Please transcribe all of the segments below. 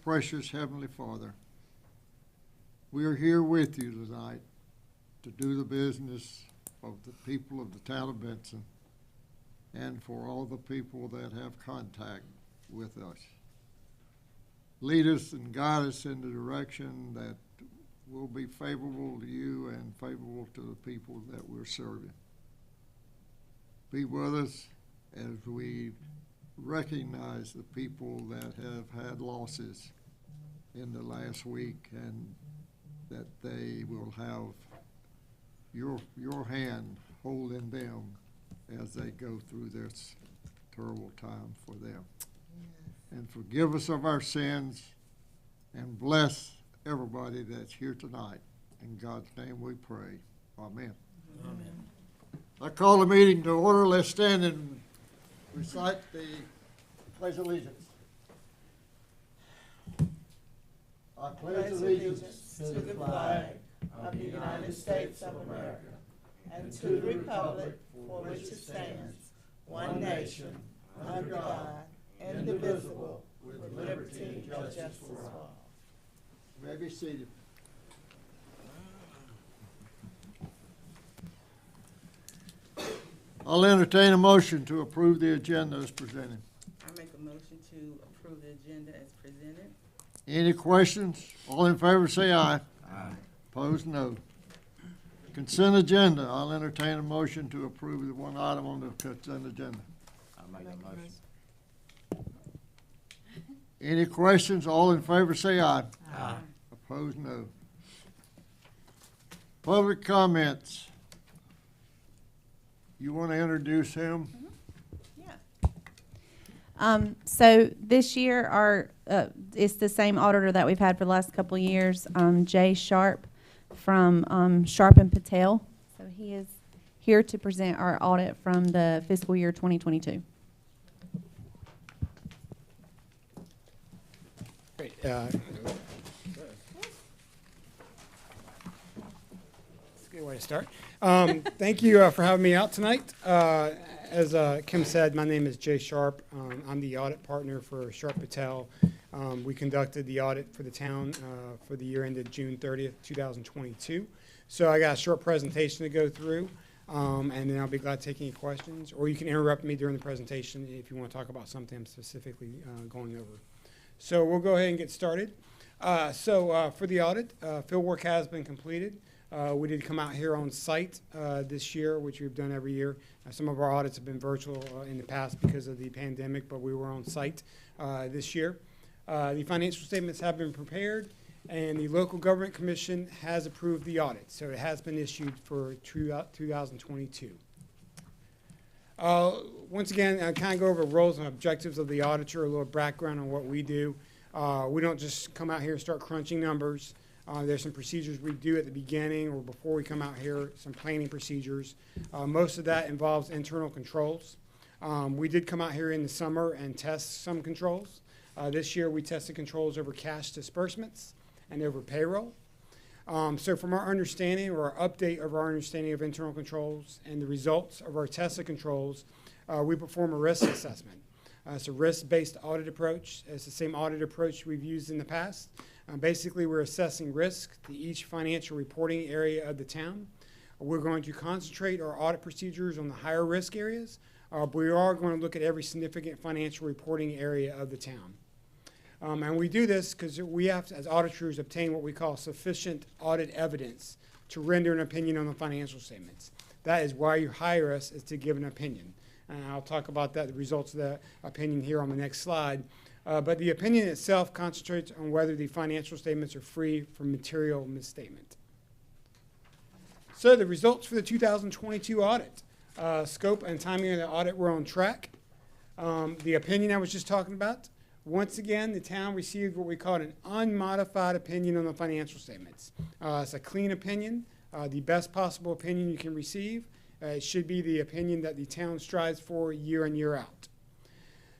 precious Heavenly Father, we are here with you tonight to do the business of the people of the town of Benson and for all the people that have contact with us. Lead us and guide us in the direction that will be favorable to you and favorable to the people that we're serving. Be with us as we recognize the people that have had losses in the last week, and that they will have your hand holding them as they go through this terrible time for them. And forgive us of our sins and bless everybody that's here tonight. In God's name we pray. Amen. Amen. I call the meeting to order. Let's stand and recite the Pledge of Allegiance. I pledge allegiance to the flag of the United States of America and to the republic for which it stands, one nation, under God, indivisible, with liberty and justice for all. You may be seated. I'll entertain a motion to approve the agenda as presented. I make a motion to approve the agenda as presented. Any questions? All in favor say aye. Aye. Opposed, no. Consent agenda. I'll entertain a motion to approve the one item on the consent agenda. I'll make a motion. Any questions? All in favor say aye. Aye. Opposed, no. Public comments. You want to introduce him? Yeah. So this year, it's the same auditor that we've had for the last couple of years, Jay Sharp from Sharp and Patel. So he is here to present our audit from the fiscal year 2022. Great. That's a good way to start. Thank you for having me out tonight. As Kim said, my name is Jay Sharp. I'm the audit partner for Sharp Patel. We conducted the audit for the town for the year ended June 30th, 2022. So I got a short presentation to go through, and then I'll be glad to take any questions, or you can interrupt me during the presentation if you want to talk about something I'm specifically going over. So we'll go ahead and get started. For the audit, field work has been completed. We did come out here on site this year, which we've done every year. Some of our audits have been virtual in the past because of the pandemic, but we were on site this year. The financial statements have been prepared, and the local government commission has approved the audit. So it has been issued for 2022. Once again, I kind of go over roles and objectives of the auditor, a little background on what we do. We don't just come out here and start crunching numbers. There's some procedures we do at the beginning or before we come out here, some planning procedures. Most of that involves internal controls. We did come out here in the summer and test some controls. This year we tested controls over cash disbursements and over payroll. So from our understanding or our update of our understanding of internal controls and the results of our tested controls, we perform a risk assessment. It's a risk-based audit approach. It's the same audit approach we've used in the past. Basically, we're assessing risk to each financial reporting area of the town. We're going to concentrate our audit procedures on the higher risk areas, but we are going to look at every significant financial reporting area of the town. And we do this because we have to, as auditors, obtain what we call sufficient audit evidence to render an opinion on the financial statements. That is why you hire us, is to give an opinion. And I'll talk about that, the results of that opinion here on the next slide. But the opinion itself concentrates on whether the financial statements are free from material misstatement. So the results for the 2022 audit. Scope and timing of the audit were on track. The opinion I was just talking about, once again, the town received what we call an unmodified opinion on the financial statements. It's a clean opinion, the best possible opinion you can receive. It should be the opinion that the town strives for year in, year out.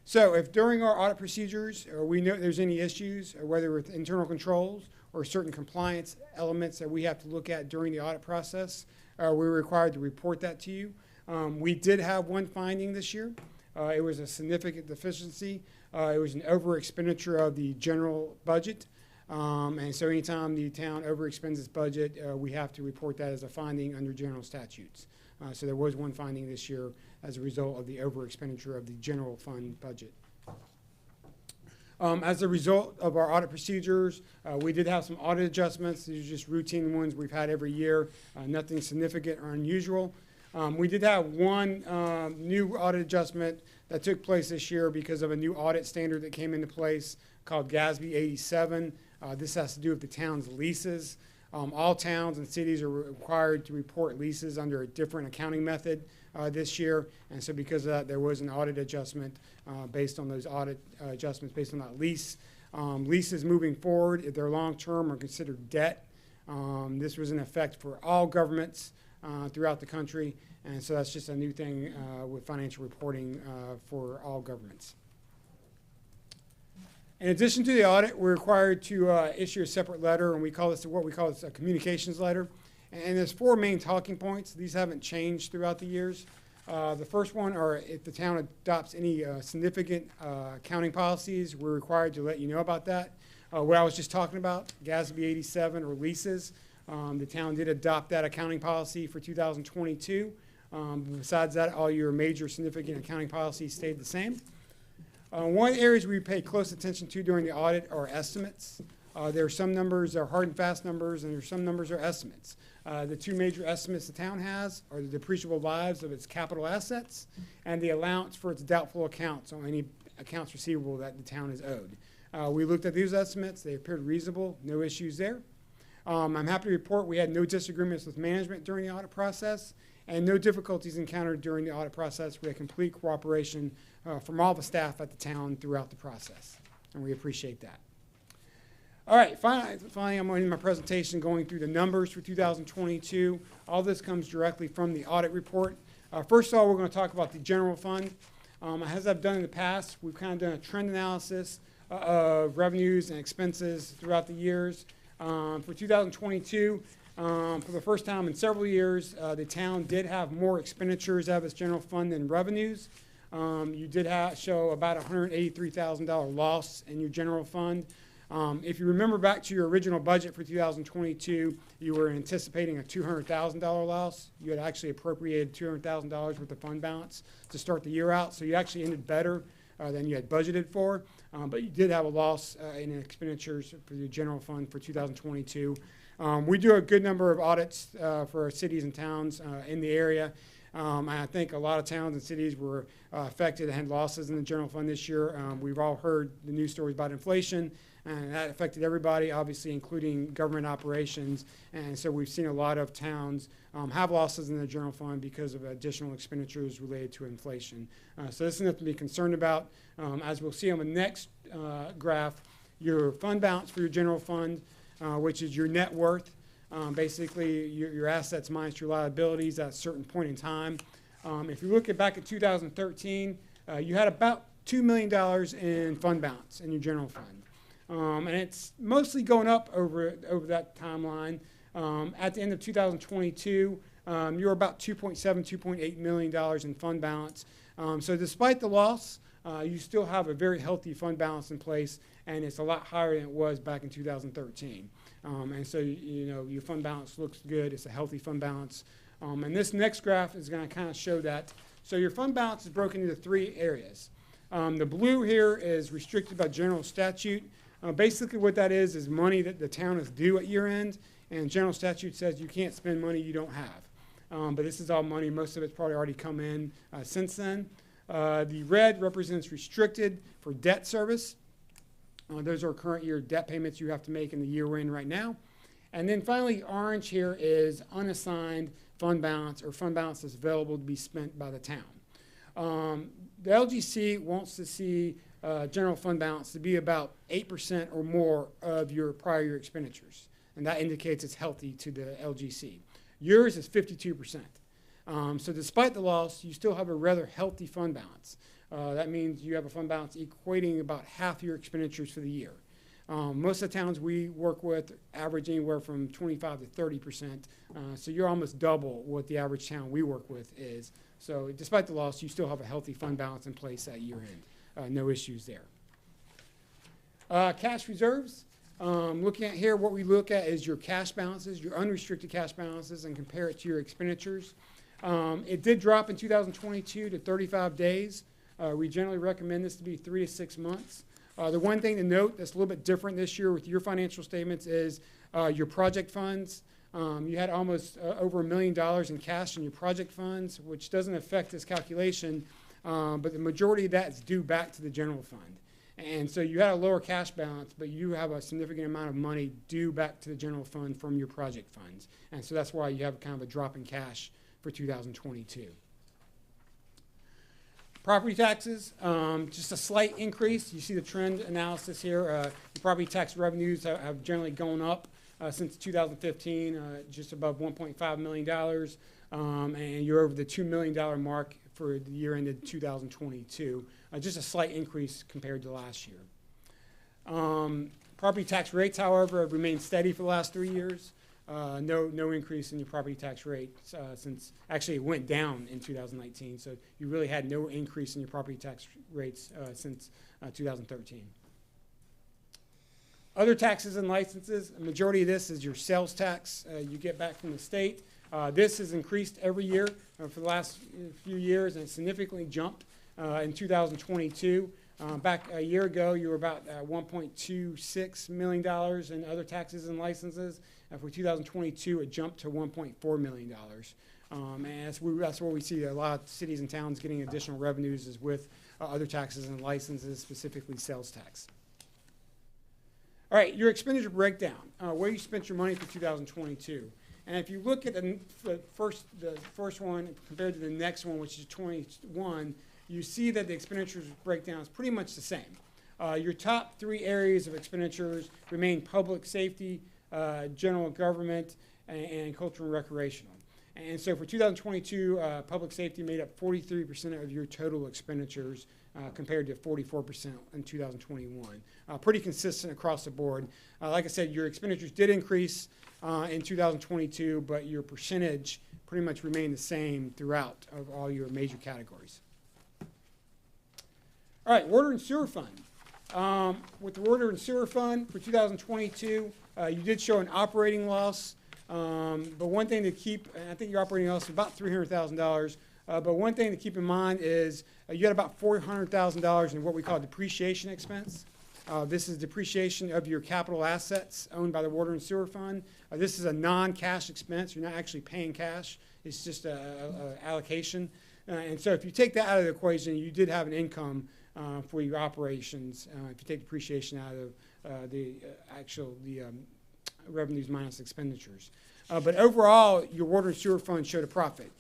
So if during our audit procedures or we know there's any issues, or whether with internal controls or certain compliance elements that we have to look at during the audit process, we're required to report that to you. We did have one finding this year. It was a significant deficiency. It was an over expenditure of the general budget. And so anytime the town overexpends its budget, we have to report that as a finding under general statutes. So there was one finding this year as a result of the over expenditure of the general fund budget. As a result of our audit procedures, we did have some audit adjustments. These are just routine ones we've had every year, nothing significant or unusual. We did have one new audit adjustment that took place this year because of a new audit standard that came into place called GASB 87. This has to do with the town's leases. All towns and cities are required to report leases under a different accounting method this year, and so because of that, there was an audit adjustment based on those audit adjustments based on that lease. Leases moving forward, if they're long-term, are considered debt. This was in effect for all governments throughout the country, and so that's just a new thing with financial reporting for all governments. In addition to the audit, we're required to issue a separate letter, and we call this what we call a communications letter. And there's 4 main talking points. These haven't changed throughout the years. The first one are if the town adopts any significant accounting policies, we're required to let you know about that. What I was just talking about, GASB 87 or leases, the town did adopt that accounting policy for 2022. Besides that, all your major significant accounting policies stayed the same. One of the areas we pay close attention to during the audit are estimates. There are some numbers that are hard and fast numbers, and there are some numbers that are estimates. The 2 major estimates the town has are the depreciable lives of its capital assets and the allowance for its doubtful accounts on any accounts receivable that the town is owed. We looked at these estimates. They appeared reasonable, no issues there. I'm happy to report we had no disagreements with management during the audit process and no difficulties encountered during the audit process. We had complete cooperation from all the staff at the town throughout the process, and we appreciate that. All right, finally, I'm in my presentation going through the numbers for 2022. All this comes directly from the audit report. First of all, we're going to talk about the general fund. As I've done in the past, we've kind of done a trend analysis of revenues and expenses throughout the years. For 2022, for the first time in several years, the town did have more expenditures out of its general fund than revenues. You did show about $183,000 loss in your general fund. If you remember back to your original budget for 2022, you were anticipating a $200,000 loss. You had actually appropriated $200,000 worth of fund balance to start the year out, so you actually ended better than you had budgeted for, but you did have a loss in expenditures for your general fund for 2022. We do a good number of audits for our cities and towns in the area. I think a lot of towns and cities were affected and had losses in the general fund this year. We've all heard the news stories about inflation, and that affected everybody, obviously, including government operations. And so we've seen a lot of towns have losses in their general fund because of additional expenditures related to inflation. So this is nothing to be concerned about. As we'll see on the next graph, your fund balance for your general fund, which is your net worth, basically your assets minus your liabilities at a certain point in time. If you look back at 2013, you had about $2 million in fund balance in your general fund. And it's mostly going up over that timeline. At the end of 2022, you were about $2.8 million in fund balance. So despite the loss, you still have a very healthy fund balance in place, and it's a lot higher than it was back in 2013. And so, you know, your fund balance looks good. It's a healthy fund balance. And this next graph is going to kind of show that. So your fund balance is broken into 3 areas. The blue here is restricted by general statute. Basically what that is money that the town is due at year end, and general statute says you can't spend money you don't have. But this is all money. Most of it's probably already come in since then. The red represents restricted for debt service. Those are current year debt payments you have to make in the year we're in right now. And then finally, orange here is unassigned fund balance, or fund balance that's available to be spent by the town. The LGC wants to see general fund balance to be about 8% or more of your prior year expenditures. And that indicates it's healthy to the LGC. Yours is 52%. So despite the loss, you still have a rather healthy fund balance. That means you have a fund balance equating about half your expenditures for the year. Most of the towns we work with average anywhere from 25 to 30%. So you're almost double what the average town we work with is. So despite the loss, you still have a healthy fund balance in place at year end. No issues there. Cash reserves. Looking at here, what we look at is your cash balances, your unrestricted cash balances, and compare it to your expenditures. It did drop in 2022 to 35 days. We generally recommend this to be 3 to 6 months. The one thing to note that's a little bit different this year with your financial statements is your project funds. You had almost over $1 million in cash in your project funds, which doesn't affect this calculation, but the majority of that is due back to the general fund. And so you had a lower cash balance, but you have a significant amount of money due back to the general fund from your project funds. And so that's why you have kind of a drop in cash for 2022. Property taxes, just a slight increase. You see the trend analysis here. The property tax revenues have generally gone up since 2015, just above $1.5 million, and you're over the $2 million mark for the year ended 2022. Just a slight increase compared to last year. Property tax rates, however, have remained steady for the last 3 years. No increase in your property tax rate since actually it went down in 2019. So you really had no increase in your property tax rates since 2013. Other taxes and licenses, a majority of this is your sales tax you get back from the state. This has increased every year for the last few years and significantly jumped in 2022. Back a year ago, you were about $1.26 million in other taxes and licenses. For 2022, it jumped to $1.4 million. And that's where we see a lot of cities and towns getting additional revenues is with other taxes and licenses, specifically sales tax. All right, your expenditure breakdown, where you spent your money for 2022. And if you look at the first one compared to the next one, which is 21, you see that the expenditures breakdown is pretty much the same. Your top 3 areas of expenditures remain public safety, general government, and cultural and recreational. And so for 2022, public safety made up 43% of your total expenditures compared to 44% in 2021. Pretty consistent across the board. Like I said, your expenditures did increase in 2022, but your percentage pretty much remained the same throughout of all your major categories. All right, water and sewer fund. With the water and sewer fund for 2022, you did show an operating loss. But one thing to keep, and I think your operating loss is about $300,000. But one thing to keep in mind is you had about $400,000 in what we call depreciation expense. This is depreciation of your capital assets owned by the water and sewer fund. This is a non-cash expense. You're not actually paying cash. It's just an allocation. And so if you take that out of the equation, you did have an income for your operations. If you take depreciation out of the revenues minus expenditures. But overall, your water and sewer fund showed a profit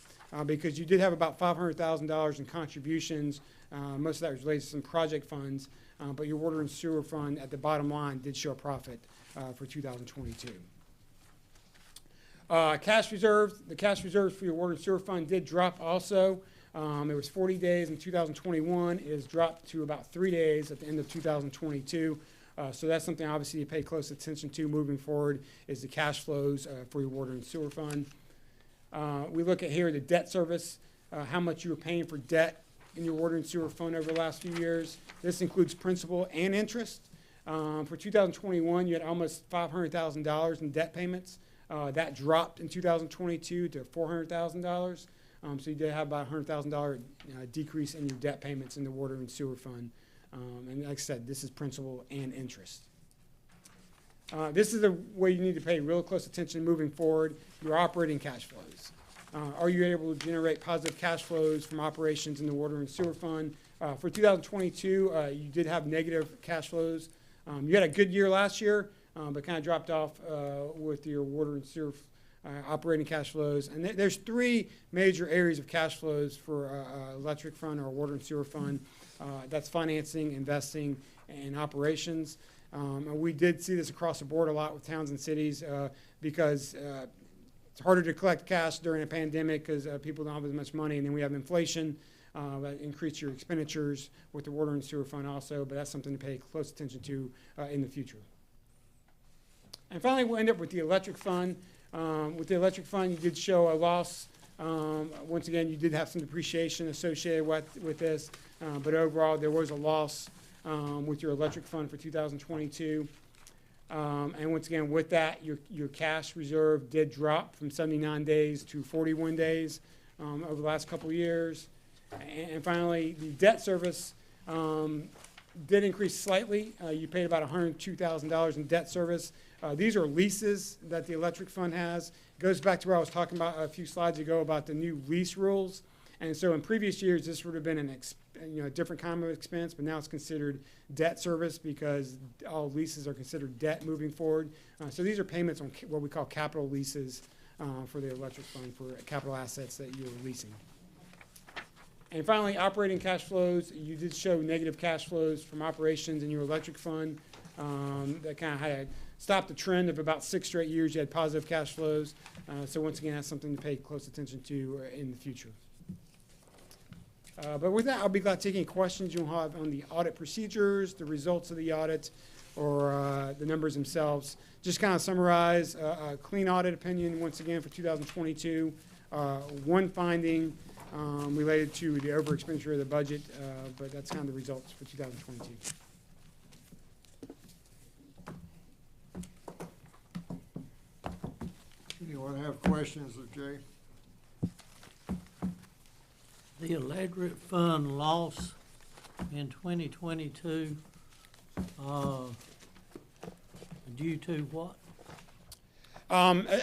because you did have about $500,000 in contributions. Most of that was related to some project funds, but your water and sewer fund at the bottom line did show a profit for 2022. Cash reserves, the cash reserves for your water and sewer fund did drop also. It was 40 days in 2021. It has dropped to about 3 days at the end of 2022. So that's something obviously you pay close attention to moving forward is the cash flows for your water and sewer fund. We look at here the debt service, how much you were paying for debt in your water and sewer fund over the last few years. This includes principal and interest. For 2021, you had almost $500,000 in debt payments. That dropped in 2022 to $400,000. So you did have about a $100,000 decrease in your debt payments in the water and sewer fund. And like I said, this is principal and interest. This is the way you need to pay real close attention moving forward, your operating cash flows. Are you able to generate positive cash flows from operations in the water and sewer fund? For 2022, you did have negative cash flows. You had a good year last year, but kind of dropped off with your water and sewer operating cash flows. And there's 3 major areas of cash flows for electric fund or water and sewer fund. That's financing, investing, and operations. And we did see this across the board a lot with towns and cities because it's harder to collect cash during a pandemic because people don't have as much money. And then we have inflation that increased your expenditures with the water and sewer fund also. But that's something to pay close attention to in the future. And finally, we'll end up with the electric fund. With the electric fund, you did show a loss Once again, you did have some depreciation associated with this, but overall, there was a loss with your electric fund for 2022. And once again, with that, your cash reserve did drop from 79 days to 41 days over the last couple of years. And finally, the debt service did increase slightly. You paid about $102,000 in debt service. These are leases that the electric fund has. It goes back to where I was talking about a few slides ago about the new lease rules. And so in previous years, this would have been a different kind of expense, but now it's considered debt service because all leases are considered debt moving forward. So these are payments on what we call capital leases for the electric fund for capital assets that you're leasing. And finally, operating cash flows. You did show negative cash flows from operations in your electric fund. That kind of had stopped the trend of about 6 straight years you had positive cash flows. So once again, that's something to pay close attention to in the future. But with that, I'll be glad to take any questions you'll have on the audit procedures, the results of the audit, or the numbers themselves. Just kind of summarize a clean audit opinion once again for 2022. One finding related to the over expenditure of the budget, but that's kind of the results for 2022. Anyone have questions of Jay? The electric fund loss in 2022, due to what?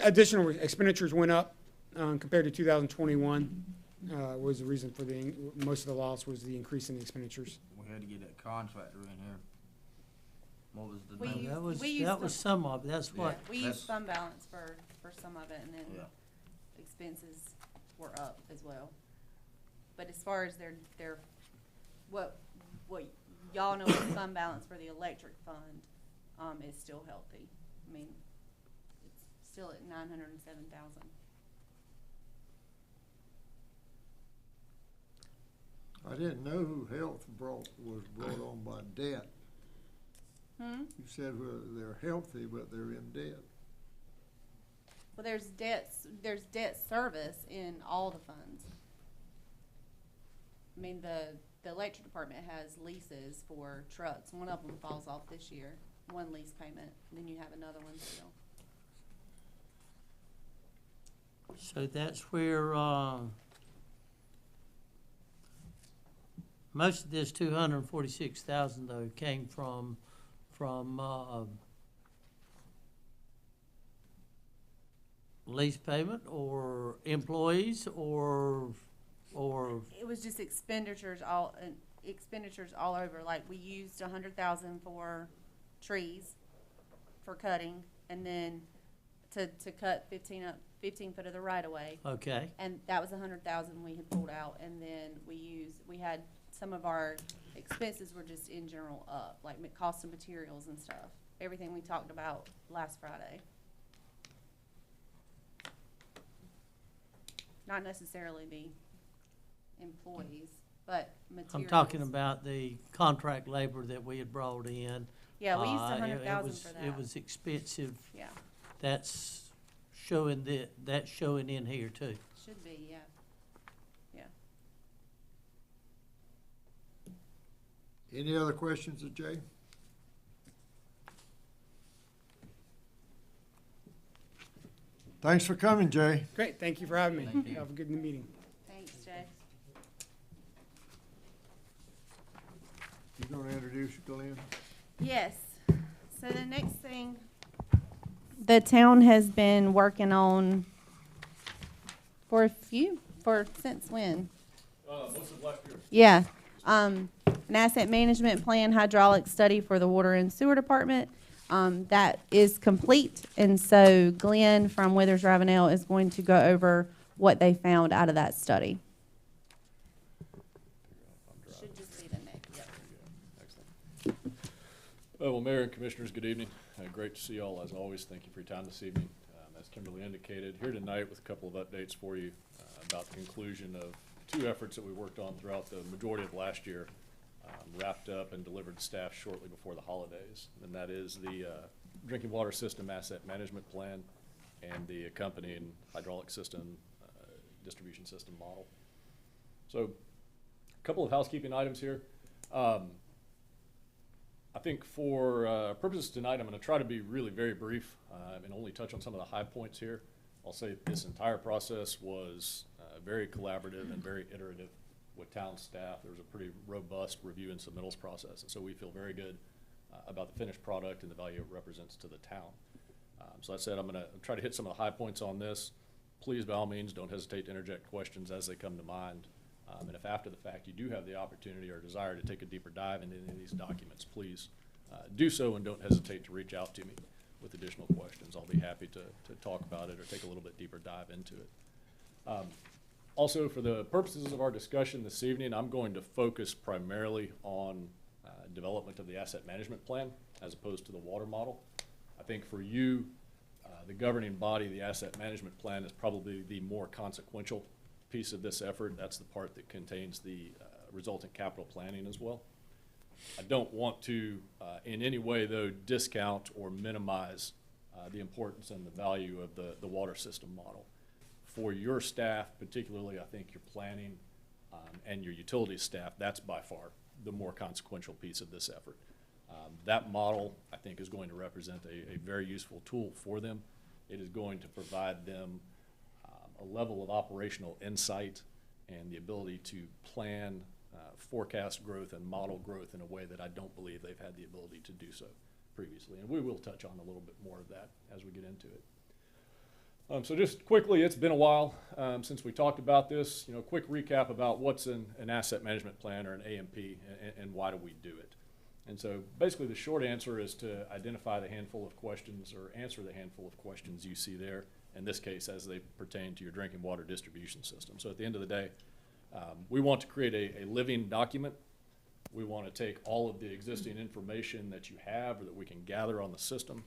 Additional expenditures went up compared to 2021. Was the reason for most of the loss was the increase in the expenditures. We had to get that contractor in here. What was the We name? used- That was, we used that was the- some of it, that's what, We used That's- fund balance for some of it, and then Yeah. expenses were up as well. But as far as their, what y'all know is fund balance for the electric fund, is still healthy. I mean, it's still at 907,000. I didn't know who health was brought on by debt. Hmm? You said they're healthy, but they're in debt. Well, there's debt service in all the funds. I mean, the electric department has leases for trucks. One of them falls off this year, one lease payment, and then you have another one still. so that's where, most of this 246,000 though came from, lease payment or employees or, It was just expenditures all over. Like, we used 100,000 for trees, for cutting, and then to cut 15 foot of the right of way. okay, And that was 100,000 we had pulled out, and then we had some of our expenses were just in general up, like cost of materials and stuff. Everything we talked about last Friday. Not necessarily the employees, but materials. I'm talking about the contract labor that we had brought in. Yeah, we used It 100,000 was- for that. It was expensive, Yeah, that's showing in here too. should be, yeah. Yeah. Any other questions of Jay? Thanks for coming, Jay. Great, thank you for having me. Thank you. Have a good meeting. Thanks, Jay. You gonna introduce Glenn? Yes. So the next thing the town has been working on since when? Most of last year. Yeah. An asset management plan hydraulic study for the water and sewer department. That is complete, and so Glenn from Withers Ravenel is going to go over what they found out of that study. Should just be the next. Excellent. Well, Mayor and Commissioners, good evening. Great to see you all, as always. Thank you for your time this evening. As Kimberly indicated, here tonight with a couple of updates for you about the conclusion of 2 efforts that we worked on throughout the majority of last year, wrapped up and delivered to staff shortly before the holidays. And that is the drinking water system asset management plan and the accompanying hydraulic system distribution system model. So a couple of housekeeping items here. I think for purposes tonight, I'm going to try to be really very brief and only touch on some of the high points here. I'll say this entire process was very collaborative and very iterative with town staff. There was a pretty robust review and submittals process, and so we feel very good about the finished product and the value it represents to the town. So that said, I'm going to try to hit some of the high points on this. Please, by all means, don't hesitate to interject questions as they come to mind. And if after the fact you do have the opportunity or desire to take a deeper dive into any of these documents, please do so, and don't hesitate to reach out to me with additional questions. I'll be happy to talk about it or take a little bit deeper dive into it. Also, for the purposes of our discussion this evening, I'm going to focus primarily on development of the asset management plan as opposed to the water model. I think for you, the governing body, the asset management plan, is probably the more consequential piece of this effort. That's the part that contains the resultant capital planning as well. I don't want to in any way, though, discount or minimize the importance and the value of the water system model. For your staff, particularly, I think your planning and your utilities staff, that's by far the more consequential piece of this effort. That model, I think, is going to represent a very useful tool for them. It is going to provide them a level of operational insight and the ability to plan, forecast growth and model growth in a way that I don't believe they've had the ability to do so previously. And we will touch on a little bit more of that as we get into it. So just quickly, it's been a while since we talked about this. You know, quick recap about what's an asset management plan or an AMP and why do we do it. And so basically the short answer is to identify the handful of questions or answer the handful of questions you see there, in this case as they pertain to your drinking water distribution system. So at the end of the day, we want to create a living document. We want to take all of the existing information that you have or that we can gather on the system,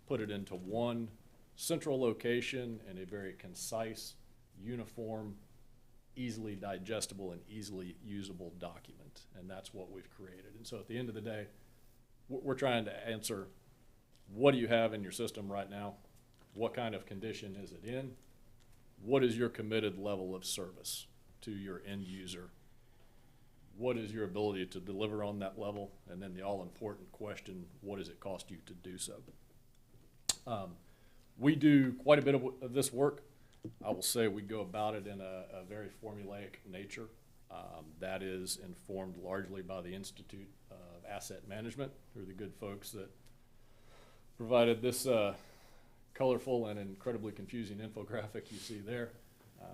put it into one central location in a very concise, uniform, easily digestible, and easily usable document. And that's what we've created. And so at the end of the day, we're trying to answer, what do you have in your system right now? What kind of condition is it in? What is your committed level of service to your end user? What is your ability to deliver on that level? And then the all-important question, what does it cost you to do so? We do quite a bit of this work. I will say we go about it in a very formulaic nature. That is informed largely by the Institute of Asset Management, who are the good folks that provided this colorful and incredibly confusing infographic you see there.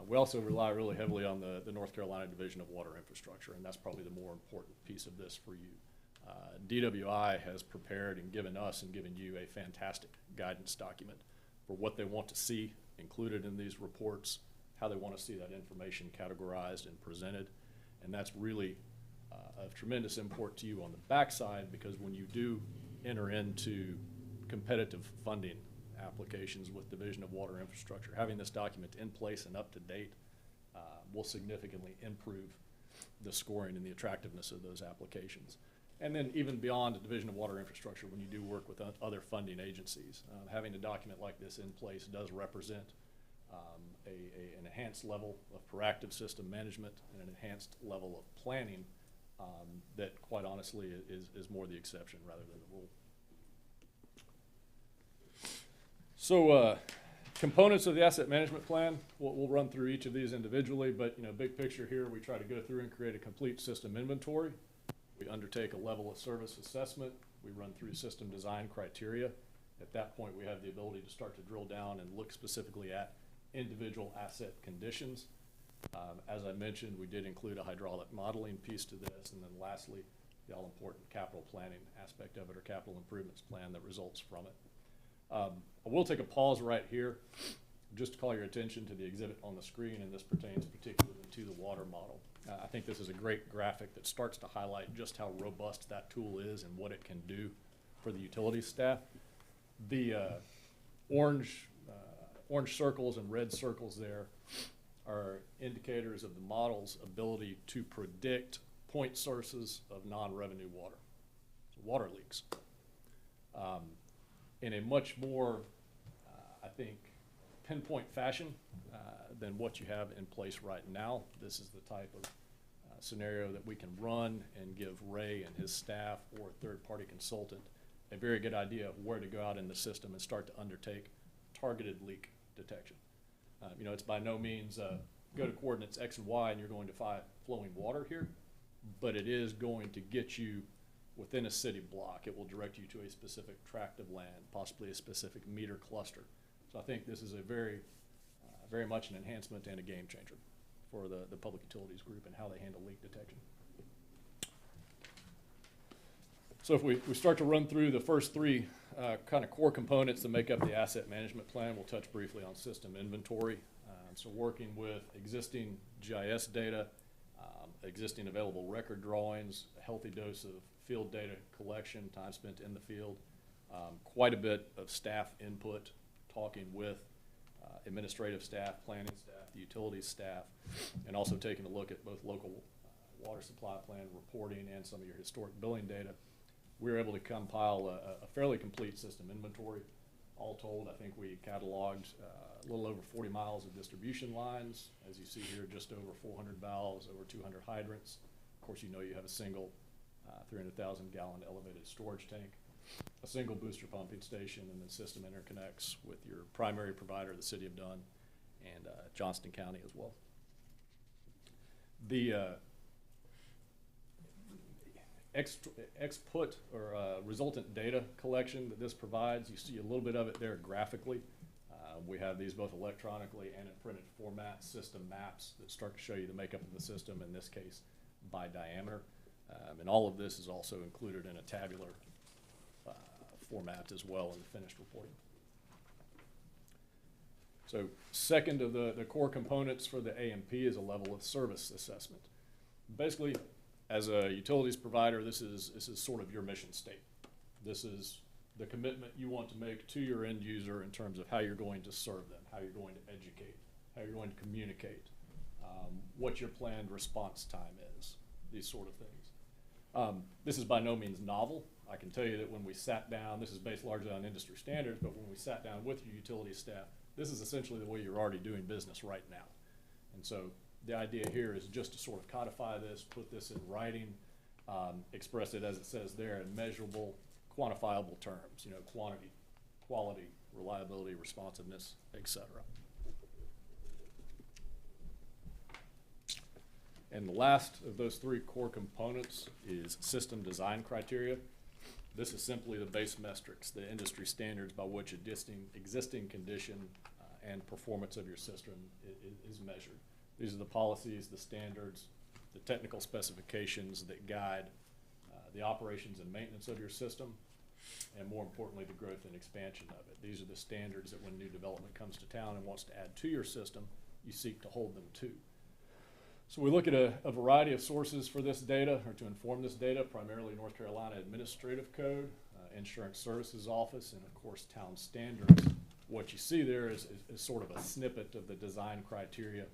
We also rely really heavily on the North Carolina Division of Water Infrastructure, and that's probably the more important piece of this for you. DWI has prepared and given us and given you a fantastic guidance document for what they want to see included in these reports, how they want to see that information categorized and presented. And that's really of tremendous import to you on the backside, because when you do enter into competitive funding applications with Division of Water Infrastructure, having this document in place and up to date will significantly improve the scoring and the attractiveness of those applications. And then even beyond the Division of Water Infrastructure, when you do work with other funding agencies, having a document like this in place does represent an enhanced level of proactive system management and an enhanced level of planning that, quite honestly, is more the exception rather than the rule. So components of the asset management plan, we'll run through each of these individually, but big picture here, we try to go through and create a complete system inventory. We undertake a level of service assessment. We run through system design criteria. At that point, we have the ability to start to drill down and look specifically at individual asset conditions. As I mentioned, we did include a hydraulic modeling piece to this, and then lastly, the all-important capital planning aspect of it, or capital improvements plan that results from it. I will take a pause right here just to call your attention to the exhibit on the screen, and this pertains particularly to the water model. I think this is a great graphic that starts to highlight just how robust that tool is and what it can do for the utility staff. The orange circles and red circles there are indicators of the model's ability to predict point sources of non-revenue water, so water leaks. In a much more, I think, pinpoint fashion than what you have in place right now. This is the type of scenario that we can run and give Ray and his staff or a third-party consultant a very good idea of where to go out in the system and start to undertake targeted leak detection. You know, it's by no means go to coordinates X and Y and you're going to find flowing water here, but it is going to get you within a city block. It will direct you to a specific tract of land, possibly a specific meter cluster. So I think this is a very much an enhancement and a game changer for the public utilities group and how they handle leak detection. So if we start to run through the first three kind of core components that make up the asset management plan, we'll touch briefly on system inventory. So working with existing GIS data, existing available record drawings, a healthy dose of field data collection, time spent in the field, quite a bit of staff input, talking with administrative staff, planning staff, the utilities staff, and also taking a look at both local water supply plan reporting and some of your historic billing data. We were able to compile a fairly complete system inventory. All told, I think we cataloged a little over 40 miles of distribution lines. As you see here, just over 400 valves, over 200 hydrants. Of course, you know you have a single 300,000 gallon elevated storage tank, a single booster pumping station, and the system interconnects with your primary provider, the City of Dunn, and Johnston County as well. The exput or resultant data collection that this provides, you see a little bit of it there graphically. We have these both electronically and in printed format, system maps that start to show you the makeup of the system, in this case by diameter. And all of this is also included in a tabular format as well in the finished reporting. So second of the core components for the AMP is a level of service assessment. Basically, as a utilities provider, this is sort of your mission statement. This is the commitment you want to make to your end user in terms of how you're going to serve them, how you're going to educate, how you're going to communicate, what your planned response time is, these sort of things. This is by no means novel. I can tell you that when we sat down, this is based largely on industry standards, but when we sat down with your utility staff, this is essentially the way you're already doing business right now. And so the idea here is just to sort of codify this, put this in writing, express it as it says there in measurable, quantifiable terms, you know, quantity, quality, reliability, responsiveness, etc. And the last of those three core components is system design criteria. This is simply the base metrics, the industry standards by which existing condition and performance of your system is measured. These are the policies, the standards, the technical specifications that guide the operations and maintenance of your system, and more importantly, the growth and expansion of it. These are the standards that when new development comes to town and wants to add to your system, you seek to hold them to. So we look at a variety of sources for this data, or to inform this data, primarily North Carolina Administrative Code, Insurance Services Office, and of course town standards. What you see there is sort of a snippet of the design criteria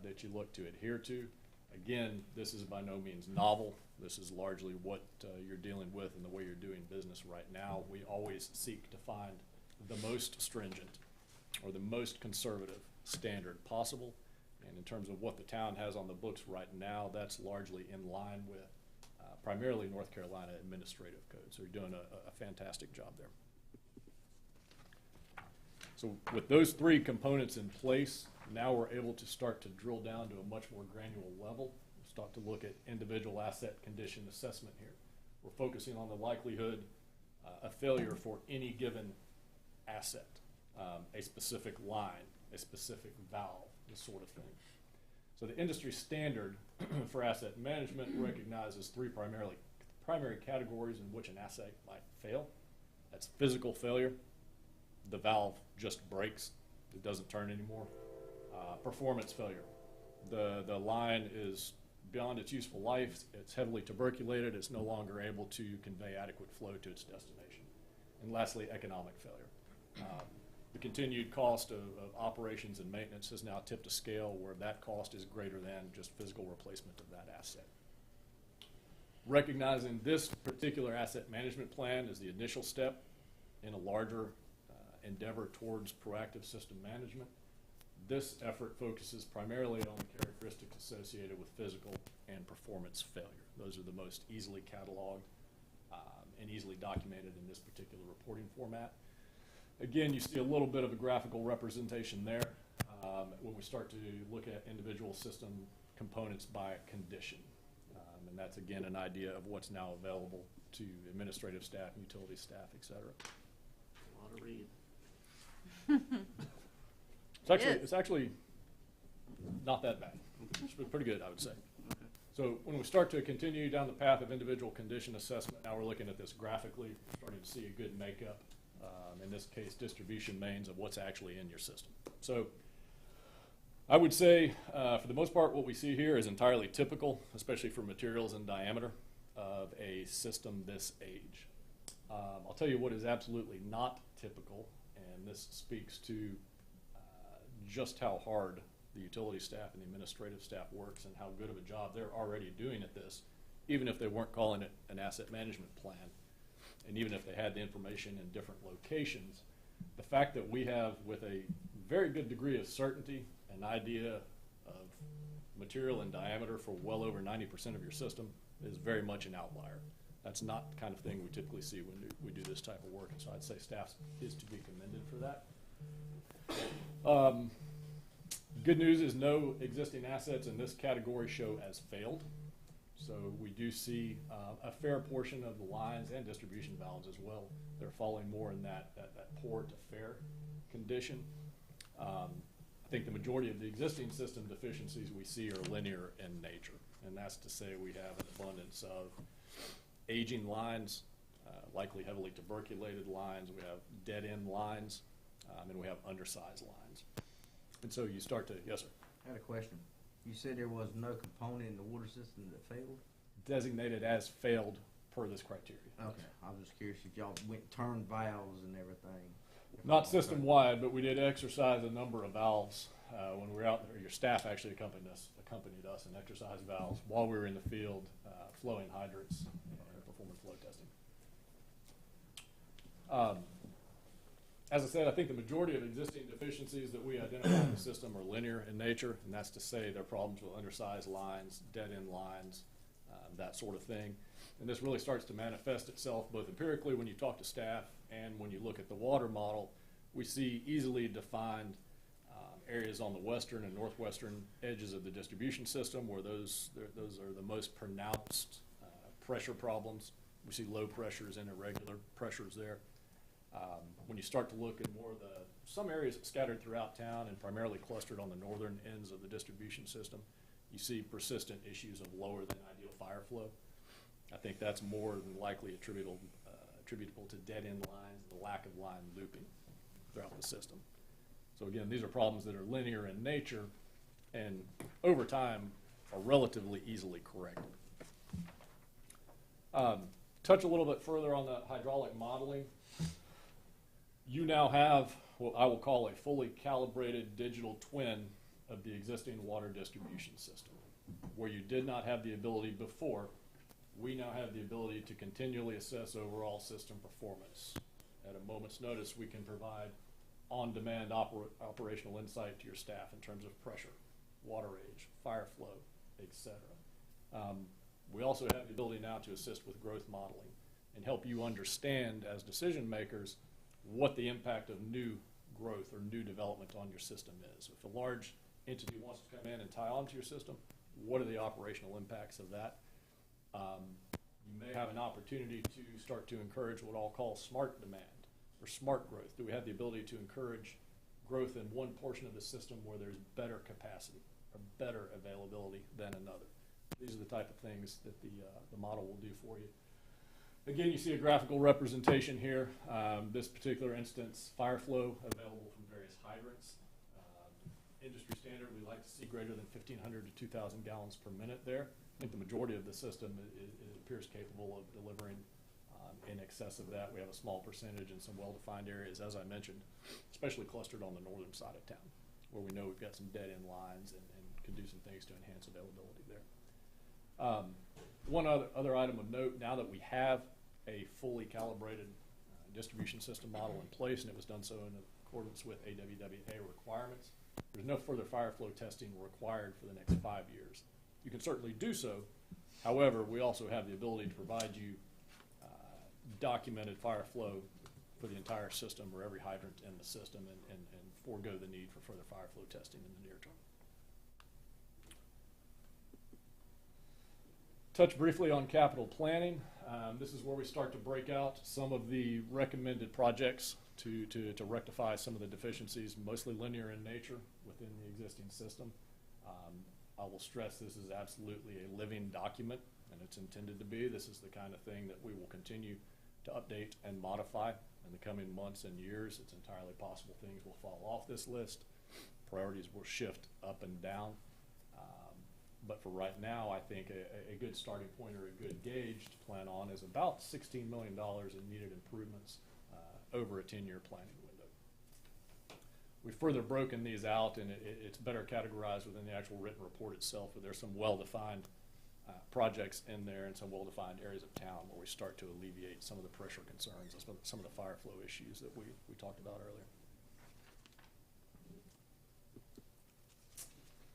that you look to adhere to. Again, this is by no means novel. This is largely what you're dealing with and the way you're doing business right now. We always seek to find the most stringent or the most conservative standard possible. And in terms of what the town has on the books right now, that's largely in line with primarily North Carolina Administrative Code. So you're doing a fantastic job there. So with those three components in place, now we're able to start to drill down to a much more granular level. We'll start to look at individual asset condition assessment here. We're focusing on the likelihood of failure for any given asset, a specific line, a specific valve, this sort of thing. So the industry standard for asset management recognizes three primary categories in which an asset might fail. That's physical failure. The valve just breaks, it doesn't turn anymore. Performance failure. The line is beyond its useful life, it's heavily tuberculated, it's no longer able to convey adequate flow to its destination. And lastly, economic failure. The continued cost of operations and maintenance has now tipped a scale where that cost is greater than just physical replacement of that asset. Recognizing this particular asset management plan is the initial step in a larger endeavor towards proactive system management. This effort focuses primarily on the characteristics associated with physical and performance failure. Those are the most easily cataloged and easily documented in this particular reporting format. Again, you see a little bit of a graphical representation there when we start to look at individual system components by condition. And that's, again, an idea of what's now available to administrative staff, utility staff, et cetera. A lot of reading. It's actually not that bad. It's pretty good, I would say. So when we start to continue down the path of individual condition assessment, now we're looking at this graphically, starting to see a good makeup, in this case, distribution mains of what's actually in your system. So I would say, for the most part, what we see here is entirely typical, especially for materials in diameter, of a system this age. I'll tell you what is absolutely not typical, and this speaks to just how hard the utility staff and the administrative staff works and how good of a job they're already doing at this, even if they weren't calling it an asset management plan, and even if they had the information in different locations. The fact that we have, with a very good degree of certainty, an idea of material and diameter for well over 90% of your system is very much an outlier. That's not the kind of thing we typically see when we do this type of work, and so I'd say staff is to be commended for that. Good news is no existing assets in this category show as failed. So we do see a fair portion of the lines and distribution valves as well. They're falling more in that poor to fair condition. I think the majority of the existing system deficiencies we see are linear in nature. And that's to say we have an abundance of aging lines, likely heavily tuberculated lines. We have dead-end lines, and we have undersized lines. And so you start to, yes, sir? I had a question. You said there was no component in the water system that failed? Designated as failed per this criteria. Okay, I was just curious if y'all turned valves and everything. Not system-wide, but we did exercise a number of valves when we were out there. Your staff actually accompanied us and exercised valves while we were in the field, flowing hydrants and performing flow testing. As I said, I think the majority of existing deficiencies that we identify in the system are linear in nature, and that's to say they're problems with undersized lines, dead-end lines, that sort of thing. And this really starts to manifest itself both empirically when you talk to staff and when you look at the water model. We see easily defined areas on the western and northwestern edges of the distribution system where those are the most pronounced pressure problems. We see low pressures and irregular pressures there. When you start to look at more of some areas scattered throughout town and primarily clustered on the northern ends of the distribution system, you see persistent issues of lower than ideal fire flow. I think that's more than likely attributable to dead-end lines, the lack of line looping throughout the system. So again, these are problems that are linear in nature and over time are relatively easily corrected. Touch a little bit further on the hydraulic modeling. You now have what I will call a fully calibrated digital twin of the existing water distribution system. Where you did not have the ability before, we now have the ability to continually assess overall system performance. At a moment's notice, we can provide on-demand operational insight to your staff in terms of pressure, water age, fire flow, etc. We also have the ability now to assist with growth modeling and help you understand as decision makers what the impact of new growth or new development on your system is. If a large entity wants to come in and tie onto your system, what are the operational impacts of that? You may have an opportunity to start to encourage what I'll call smart demand or smart growth. Do we have the ability to encourage growth in one portion of the system where there's better capacity or better availability than another? These are the type of things that the model will do for you. Again, you see a graphical representation here. This particular instance, fire flow available from various hydrants. Industry standard, we like to see greater than 1,500 to 2,000 gallons per minute there. I think the majority of the system it appears capable of delivering in excess of that. We have a small percentage in some well-defined areas, as I mentioned, especially clustered on the northern side of town, where we know we've got some dead-end lines and can do some things to enhance availability there. One other item of note, now that we have a fully calibrated distribution system model in place, and it was done so in accordance with AWWA requirements. There's no further fire flow testing required for the next 5 years. You can certainly do so. However, we also have the ability to provide you documented fire flow for the entire system or every hydrant in the system and forego the need for further fire flow testing in the near term. Touch briefly on capital planning. This is where we start to break out some of the recommended projects to rectify some of the deficiencies, mostly linear in nature within the existing system. I will stress this is absolutely a living document, and it's intended to be. This is the kind of thing that we will continue to update and modify in the coming months and years. It's entirely possible things will fall off this list. Priorities will shift up and down. But for right now, I think a good starting point or a good gauge to plan on is about $16 million in needed improvements over a 10-year planning window. We've further broken these out, and it's better categorized within the actual written report itself, where there's some well-defined projects in there and some well-defined areas of town where we start to alleviate some of the pressure concerns, some of the fire flow issues that we talked about earlier.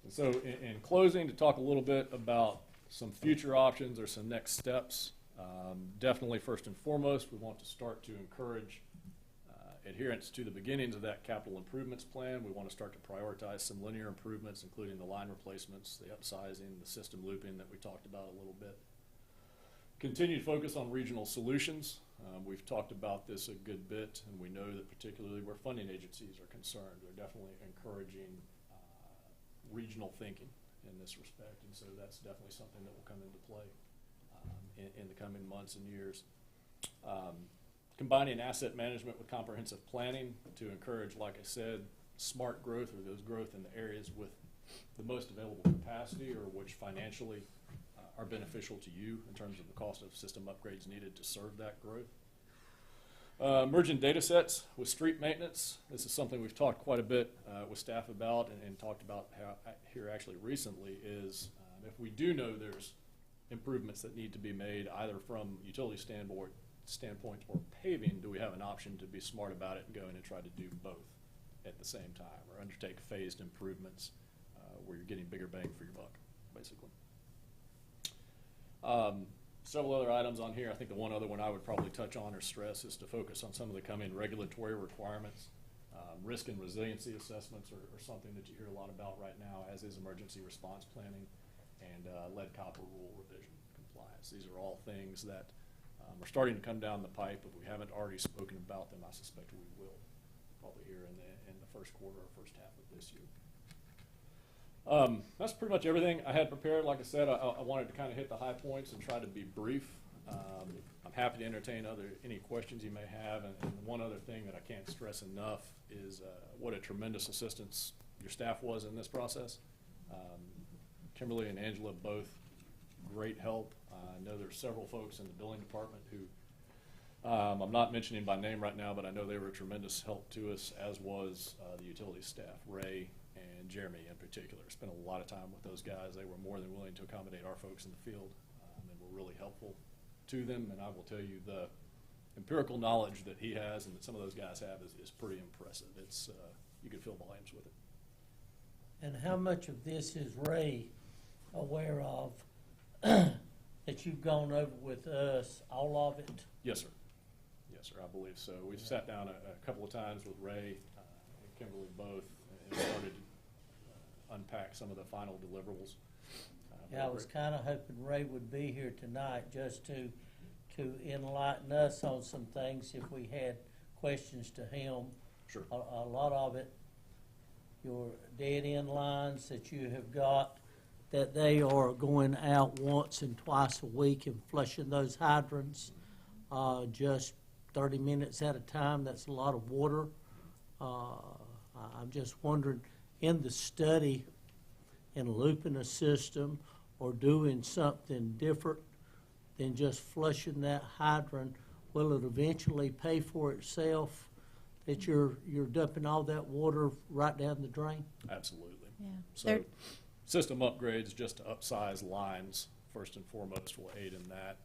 And so in closing, to talk a little bit about some future options or some next steps, definitely first and foremost, we want to start to encourage adherence to the beginnings of that capital improvements plan. We want to start to prioritize some linear improvements, including the line replacements, the upsizing, the system looping that we talked about a little bit. Continued focus on regional solutions. We've talked about this a good bit, and we know that particularly where funding agencies are concerned, they're definitely encouraging regional thinking in this respect, and so that's definitely something that will come into play in the coming months and years. Combining asset management with comprehensive planning to encourage, like I said, smart growth, or those growth in the areas with the most available capacity, or which financially are beneficial to you in terms of the cost of system upgrades needed to serve that growth. Merging data sets with street maintenance. This is something we've talked quite a bit with staff about and talked about here actually recently, is if we do know there's improvements that need to be made either from utility standpoint or paving, do we have an option to be smart about it and go in and try to do both at the same time, or undertake phased improvements where you're getting bigger bang for your buck, basically. Several other items on here. I think the one other one I would probably touch on or stress is to focus on some of the coming regulatory requirements. Risk and resiliency assessments are something that you hear a lot about right now, as is emergency response planning and lead copper rule revision compliance. These are all things that are starting to come down the pipe. If we haven't already spoken about them, I suspect we will, probably here in the first quarter or first half of this year. That's pretty much everything I had prepared. Like I said, I wanted to kind of hit the high points and try to be brief. I'm happy to entertain any questions you may have. And one other thing that I can't stress enough is what a tremendous assistance your staff was in this process. Kimberly and Angela, both great help. I know there's several folks in the billing department who I'm not mentioning by name right now, but I know they were a tremendous help to us, as was the utility staff, Ray and Jeremy in particular. Spent a lot of time with those guys. They were more than willing to accommodate our folks in the field and were really helpful to them. And I will tell you, the empirical knowledge that he has and that some of those guys have is pretty impressive. It's you could fill volumes with it. And how much of this is Ray aware of that you've gone over with us, all of it? Yes, sir. Yes, sir, I believe so. We've sat down a couple of times with Ray and Kimberly both and started to unpack some of the final deliverables. Yeah, I was kind of hoping Ray would be here tonight just to enlighten us on some things if we had questions to him. Sure. A lot of it, your dead-end lines that you have got, that they are going out once and twice a week and flushing those hydrants just 30 minutes at a time. That's a lot of water. I'm just wondering, in the study, in looping a system or doing something different than just flushing that hydrant, will it eventually pay for itself that you're dumping all that water right down the drain? Absolutely. Yeah. So system upgrades just to upsize lines, first and foremost, will aid in that.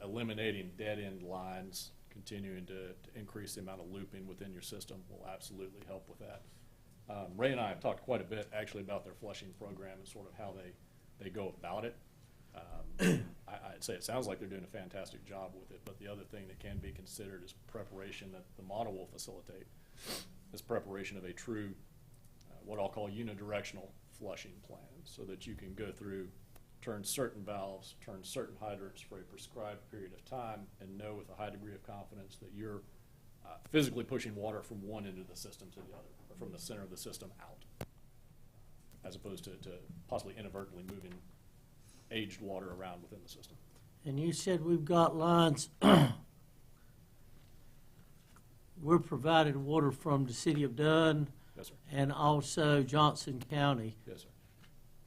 Eliminating dead-end lines continuing to increase the amount of looping within your system will absolutely help with that. Ray and I have talked quite a bit actually about their flushing program and sort of how they go about it. I'd say it sounds like they're doing a fantastic job with it, but the other thing that can be considered is preparation that the model will facilitate is preparation of a true, what I'll call unidirectional flushing plan, so that you can go through, turn certain valves, turn certain hydrants for a prescribed period of time, and know with a high degree of confidence that you're physically pushing water from one end of the system to the other, or from the center of the system out, as opposed to possibly inadvertently moving aged water around within the system. And you said we've got lines, we're provided water from the city of Dunn Yes, sir. and also Johnson County. Yes, sir.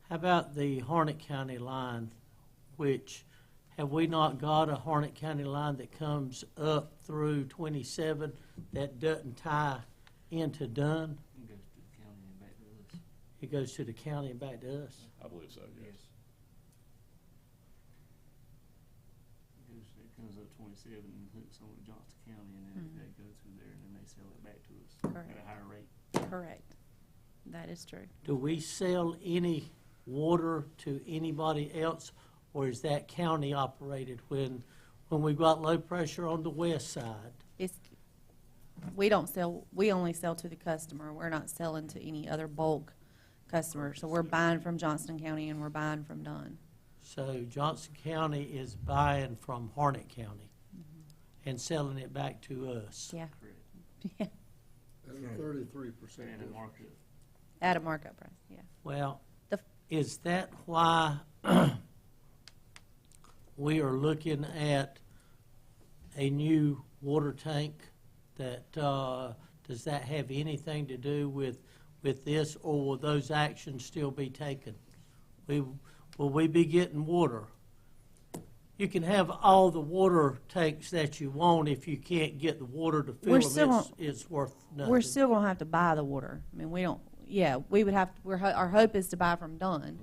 How about the Harnett County line, which, have we not got a Harnett County line that comes up through 27 that doesn't tie into Dunn? It goes to the county and back to us. It goes to the county and back to us? I believe so, yes. It comes up 27 and hooks on to Johnson County, and then that goes through there, and then they sell it back to us Correct. at a higher rate. Correct. That is true. Do we sell any water to anybody else, or is that county operated when we've got low pressure on the west side? It's, we don't sell, we only sell to the customer. We're not selling to any other bulk customer. So we're buying from Johnston County and we're buying from Dunn. So Johnson County is buying from Harnett County and selling it back to us. Yeah. Correct. Yeah. And a 33%. And a market. At a markup price, yeah. Well, The- is that why we are looking at a new water tank? That, does that have anything to do with this, or will those actions still be taken? Will we be getting water? You can have all the water tanks that you want. If you can't get the water to fill We're them, still it's worth nothing. We're still gonna have to buy the water. I mean, we don't, yeah, we would have, our hope is to buy from Dunn.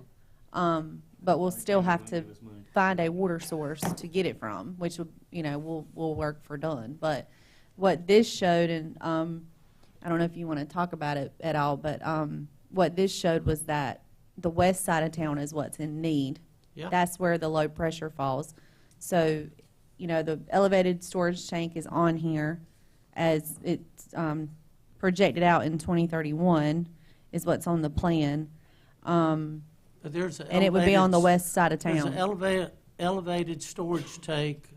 But we'll still have to find a water source to get it from, which would, will work for Dunn. But what this showed, and, I don't know if you want to talk about it at all, but, what this showed was that the west side of town is what's in need. Yeah. That's where the low pressure falls. So, the elevated storage tank is on here as it's, projected out in 2031 is what's on the plan. But there's an And it would be on the elevated- west side of There's an town. elevated storage tank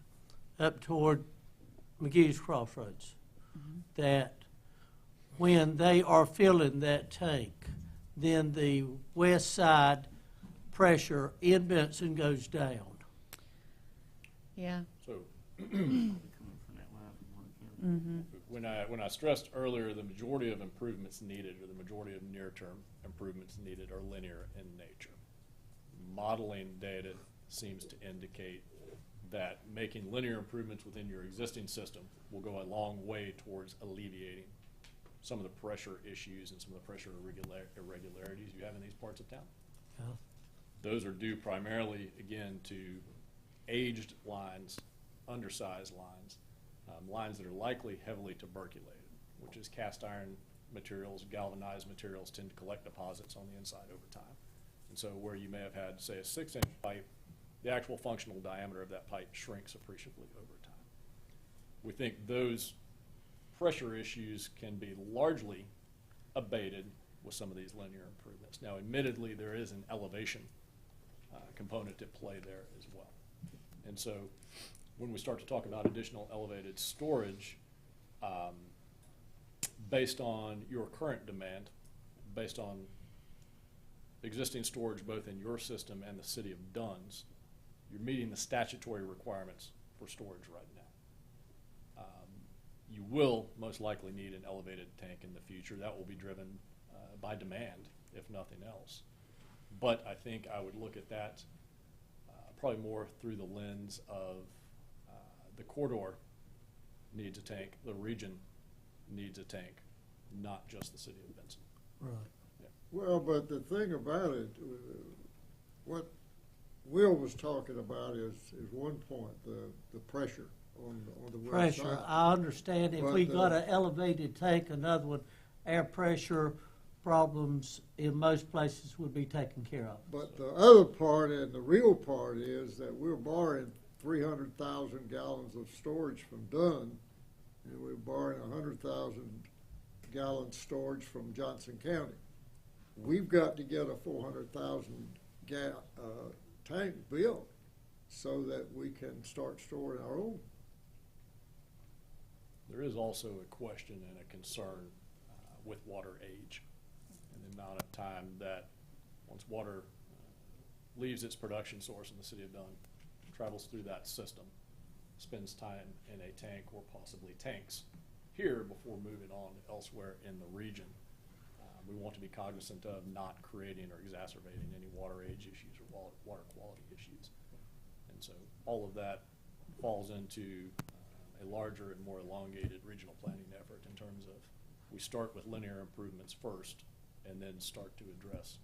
up toward McGee's Crossroads that when they are filling that tank, then the west side pressure in Benson goes down. Yeah. So Coming from that line from Harnett County. when I stressed earlier, the majority of improvements needed, or the majority of near-term improvements needed, are linear in nature. Modeling data seems to indicate that making linear improvements within your existing system will go a long way towards alleviating some of the pressure issues and some of the pressure irregularities you have in these parts of town. Yeah. Those are due primarily, again, to aged lines, undersized lines, lines that are likely heavily tuberculated, which is cast iron materials, galvanized materials tend to collect deposits on the inside over time. And so where you may have had, say, a 6-inch pipe, the actual functional diameter of that pipe shrinks appreciably over time. We think those pressure issues can be largely abated with some of these linear improvements. Now, admittedly, there is an elevation component at play there as well. And so when we start to talk about additional elevated storage, based on your current demand, based on existing storage both in your system and the city of Dunn's, you're meeting the statutory requirements for storage right now. You will most likely need an elevated tank in the future. That will be driven by demand, if nothing else. But I think I would look at that probably more through the lens of the corridor needs a tank, the region needs a tank, not just the city of Benson. Right. Well, but the thing about it, what Will was talking about is one point, the pressure on the west pressure. side. I understand if But, we got an elevated tank, another one, air pressure problems in most places would be taken care of. But the other part and the real part is that we're borrowing 300,000 gallons of storage from Dunn, and we're borrowing 100,000 gallon storage from Johnson County. We've got to get a 400,000 tank built so that we can start storing our own. There is also a question and a concern with water age and the amount of time that once water leaves its production source in the city of Dunn, travels through that system, spends time in a tank or possibly tanks here before moving on elsewhere in the region. We want to be cognizant of not creating or exacerbating any water age issues or water quality issues. And so all of that falls into a larger and more elongated regional planning effort in terms of we start with linear improvements first and then start to address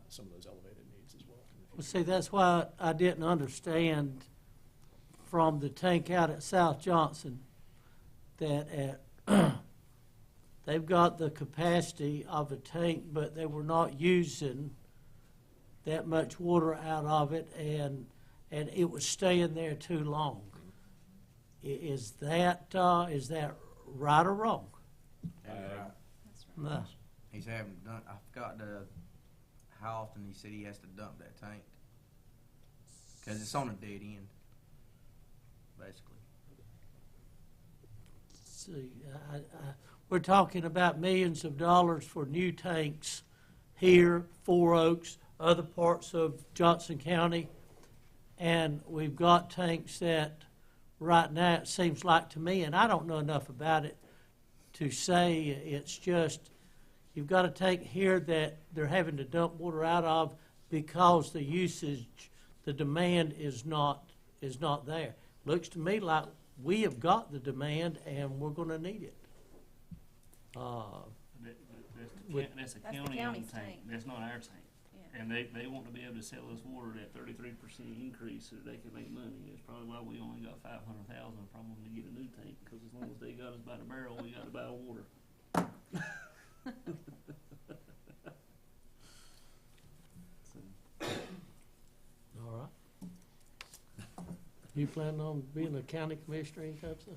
some of those elevated needs as well. Well, see, that's why I didn't understand from the tank out at South Johnson that they've got the capacity of a tank, but they were not using that much water out of it, and it was staying there too long. Is that right or wrong? That's right. No. He's having done, I forgot how often he said he has to dump that tank. Cause it's on a dead end, basically. See, we're talking about millions of dollars for new tanks here, Four Oaks, other parts of Johnson County, and we've got tanks that right now it seems like to me, and I don't know enough about it to say it's just you've got a tank here that they're having to dump water out of because the usage, the demand is not there. Looks to me like we have got the demand and we're going to need it. That's a That's the county-owned county's tank, tank. that's not our tank. Yeah. And they want to be able to sell us water at 33% increase so they can make money. That's probably why we only got 500,000 from them to get a new tank, because as long as they got us by the barrel, we got to buy water. So, All right. You planning on being a county commissioner anytime soon?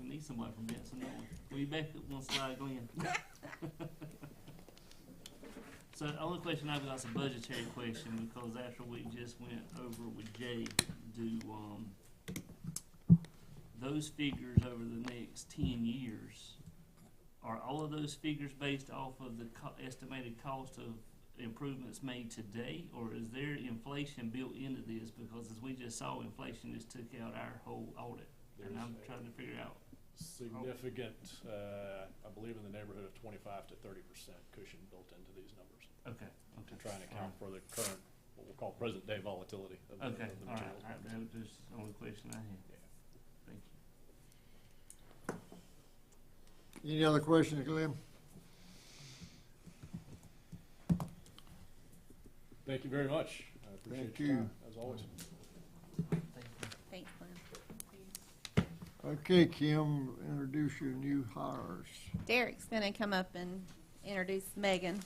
we need somebody from Benson, don't we? Will you back up one slide, Glenn? So the only question I've got is a budgetary question, because after we just went over with Jay, those figures over the next 10 years, are all of those figures based off of the estimated cost of improvements made today, or is there inflation built into this? Because as we just saw, inflation just took out our whole audit, and I'm trying to figure out. Significant, I believe in the neighborhood of 25 to 30% cushion built into these numbers Okay. to try and account for the current, what we'll call present day volatility of the, Okay. of the All right. materials. All right. That was just the only question I had. Yeah. Thank you. Any other questions, Glenn? Thank you very much. I appreciate Thank your you. time, as always. Thanks, Glenn. Okay, Kim, introduce your new hires. Derek's going to come up and introduce Megan.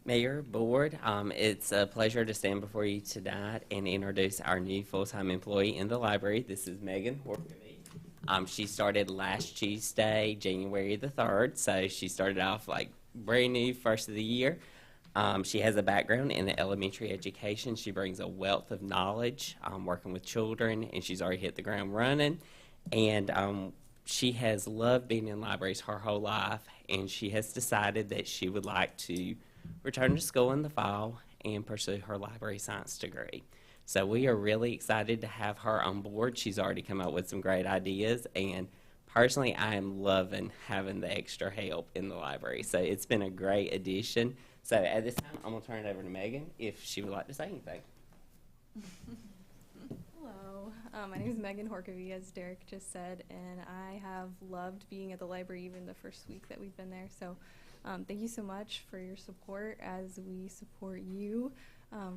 Mayor, Board, it's a pleasure to stand before you tonight and introduce our new full-time employee in the library. This is Megan Horkovy. She started last Tuesday, January the 3rd, so she started off like brand new, first of the year. She has a background in elementary education. She brings a wealth of knowledge working with children, and she's already hit the ground running. And she has loved being in libraries her whole life, and she has decided that she would like to return to school in the fall and pursue her library science degree. So we are really excited to have her on board. She's already come up with some great ideas, and personally, I am loving having the extra help in the library. So it's been a great addition. So at this time, I'm going to turn it over to Megan if she would like to say anything. Hello, my name is Megan Horkovy, as Derek just said, and I have loved being at the library even the first week that we've been there. So Thank you so much for your support as we support you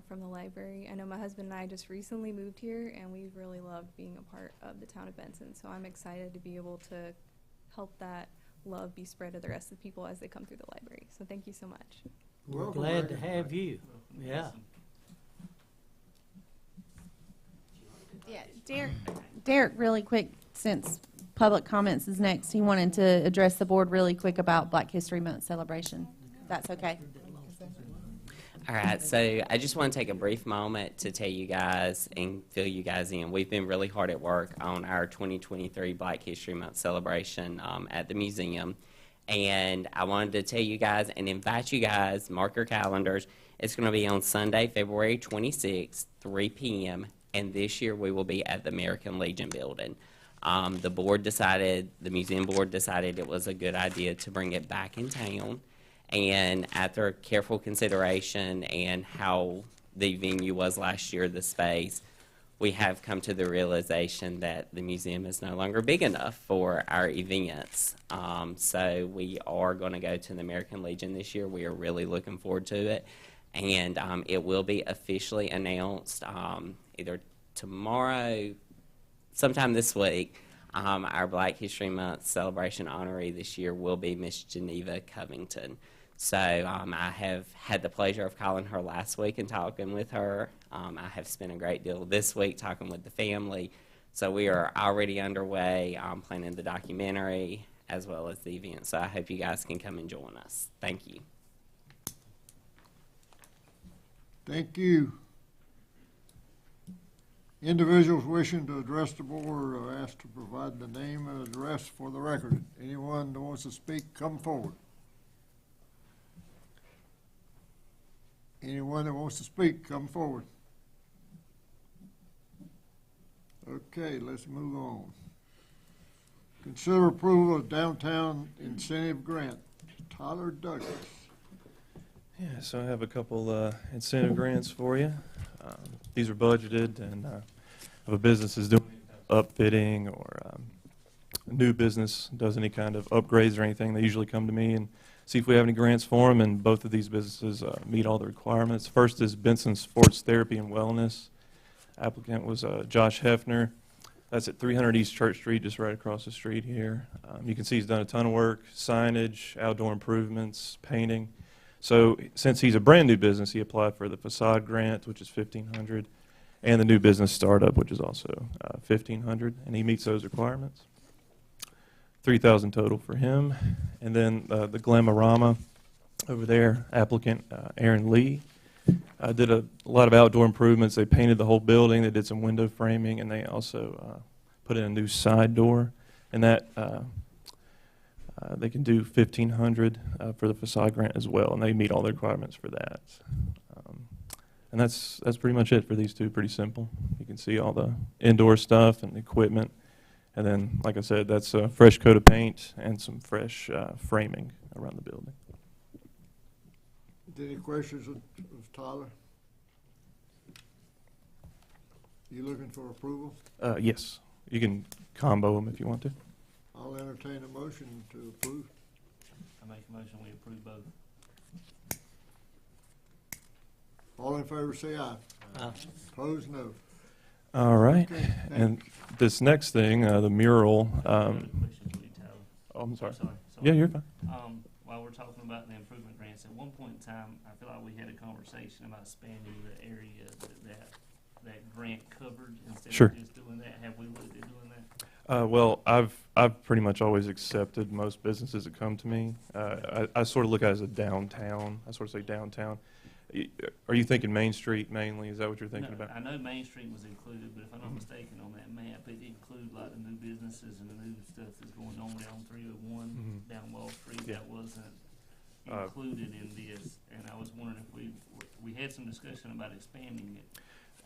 from the library. I know my husband and I just recently moved here, and we've really loved being a part of the town of Benson. So I'm excited to be able to help that love be spread to the rest of the people as they come through the library. So thank you so much. We're Welcome, glad to Megan. have you. Yeah. Yeah, Derek, really quick, since public comments is next, he wanted to address the board really quick about Black History Month celebration. If that's okay. All right, so I just want to take a brief moment to tell you guys and fill you guys in. We've been really hard at work on our 2023 Black History Month celebration at the museum. And I wanted to tell you guys and invite you guys, mark your calendars. It's going to be on Sunday, February 26th, 3 p.m. And this year we will be at the American Legion building. The museum board decided it was a good idea to bring it back in town. And after careful consideration and how the venue was last year, the space, we have come to the realization that the museum is no longer big enough for our events. So we are going to go to the American Legion this year. We are really looking forward to it. And it will be officially announced either tomorrow, sometime this week. Our Black History Month celebration honoree this year will be Miss Geneva Covington. So I have had the pleasure of calling her last week and talking with her. I have spent a great deal this week talking with the family. So we are already underway planning the documentary as well as the event. So I hope you guys can come and join us. Thank you. Thank you. Individuals wishing to address the board are asked to provide the name and address for the record. Anyone that wants to speak, come forward. Anyone that wants to speak, come forward. Okay, let's move on. Consider approval of downtown incentive grant. Tyler Douglas. Yeah, so I have a couple incentive grants for you. These are budgeted, and if a business is doing upfitting or a new business does any kind of upgrades or anything, they usually come to me and see if we have any grants for them, and both of these businesses meet all the requirements. First is Benson Sports Therapy and Wellness. Applicant was Josh Hefner. That's at 300 East Church Street, just right across the street here. You can see he's done a ton of work, signage, outdoor improvements, painting. So since he's a brand new business, he applied for the facade grant, which is $1,500, and the new business startup, which is also $1,500, and he meets those requirements. $3,000 total for him. And then the Glamorama over there, applicant Aaron Lee, did a lot of outdoor improvements. They painted the whole building. They did some window framing, and they also put in a new side door. And that they can do $1,500 for the facade grant as well, and they meet all the requirements for that. And that's pretty much it for these two. Pretty simple. You can see all the indoor stuff and equipment. And then, like I said, that's a fresh coat of paint and some fresh framing around the building. Any questions of Tyler? You looking for approval? Yes, you can combo them if you want to. I'll entertain a motion to approve. I make a motion we approve both. All in favor say aye. Aye. Opposed, no. All right. Okay, And this next thing, the mural. Question for you, Tyler. Oh, I'm sorry. Sorry. Yeah, you're fine. While we're talking about the improvement grants, at one point in time, I feel like we had a conversation about expanding the area that grant covered instead Sure. of just doing that. Have we looked at doing that? Well, I've pretty much always accepted most businesses that come to me. I sort of look at it as a downtown. I sort of say downtown. Are you thinking Main Street mainly? Is that what you're thinking No, about? I know Main Street was included, but if I'm not mistaken, on that map, it included like the new businesses and the new stuff that's going on down 301, down Wall Street. Yeah. That wasn't included in this, and I was wondering if we had some discussion about expanding it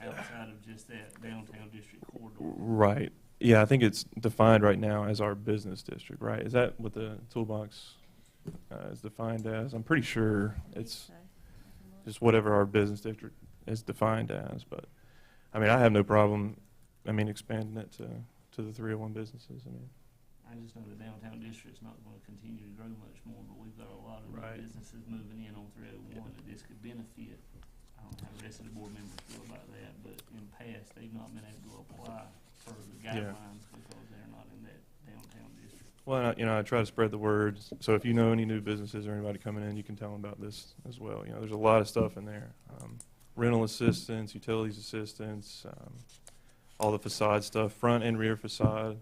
outside of just that downtown district corridor. Right. Yeah, I think it's defined right now as our business district, right? Is that what the toolbox is defined as? I'm pretty sure it's just whatever our business district is defined as. But, I mean, I have no problem, expanding it to the 301 businesses. I just know the downtown district's not gonna continue to grow much more, but we've got a lot of new Right. businesses moving in on 301 that this could benefit. I don't know how the rest of the board members feel about that, but in the past, they've not been able to apply for the guidelines because they're not in that downtown district. Well, I try to spread the word. So if you know any new businesses or anybody coming in, you can tell them about this as well. There's a lot of stuff in there. Rental assistance, utilities assistance, all the facade stuff, front and rear facade.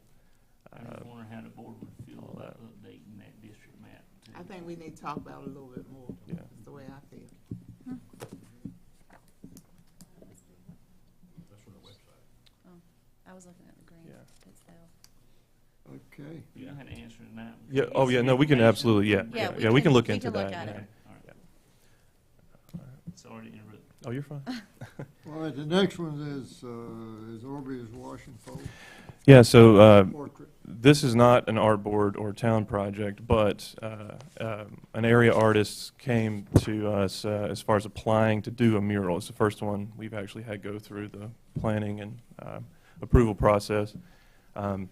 I just wonder how the board would feel about updating that district map too. I think we need to talk about it a little bit more. Yeah. That's the way I feel. That's from the website. I was looking at the grant Yeah. itself. Okay. You don't have to answer it now. Yeah. Oh, yeah. No, we can absolutely. Yeah. We can look into that. at Yeah. it. All right. Sorry to interrupt. Oh, you're fine. All right, the next one is Orbe's wash and fold Yeah. So portrait. this is not an art board or town project, but an area artist came to us as far as applying to do a mural. It's the first one we've actually had go through the planning and approval process. And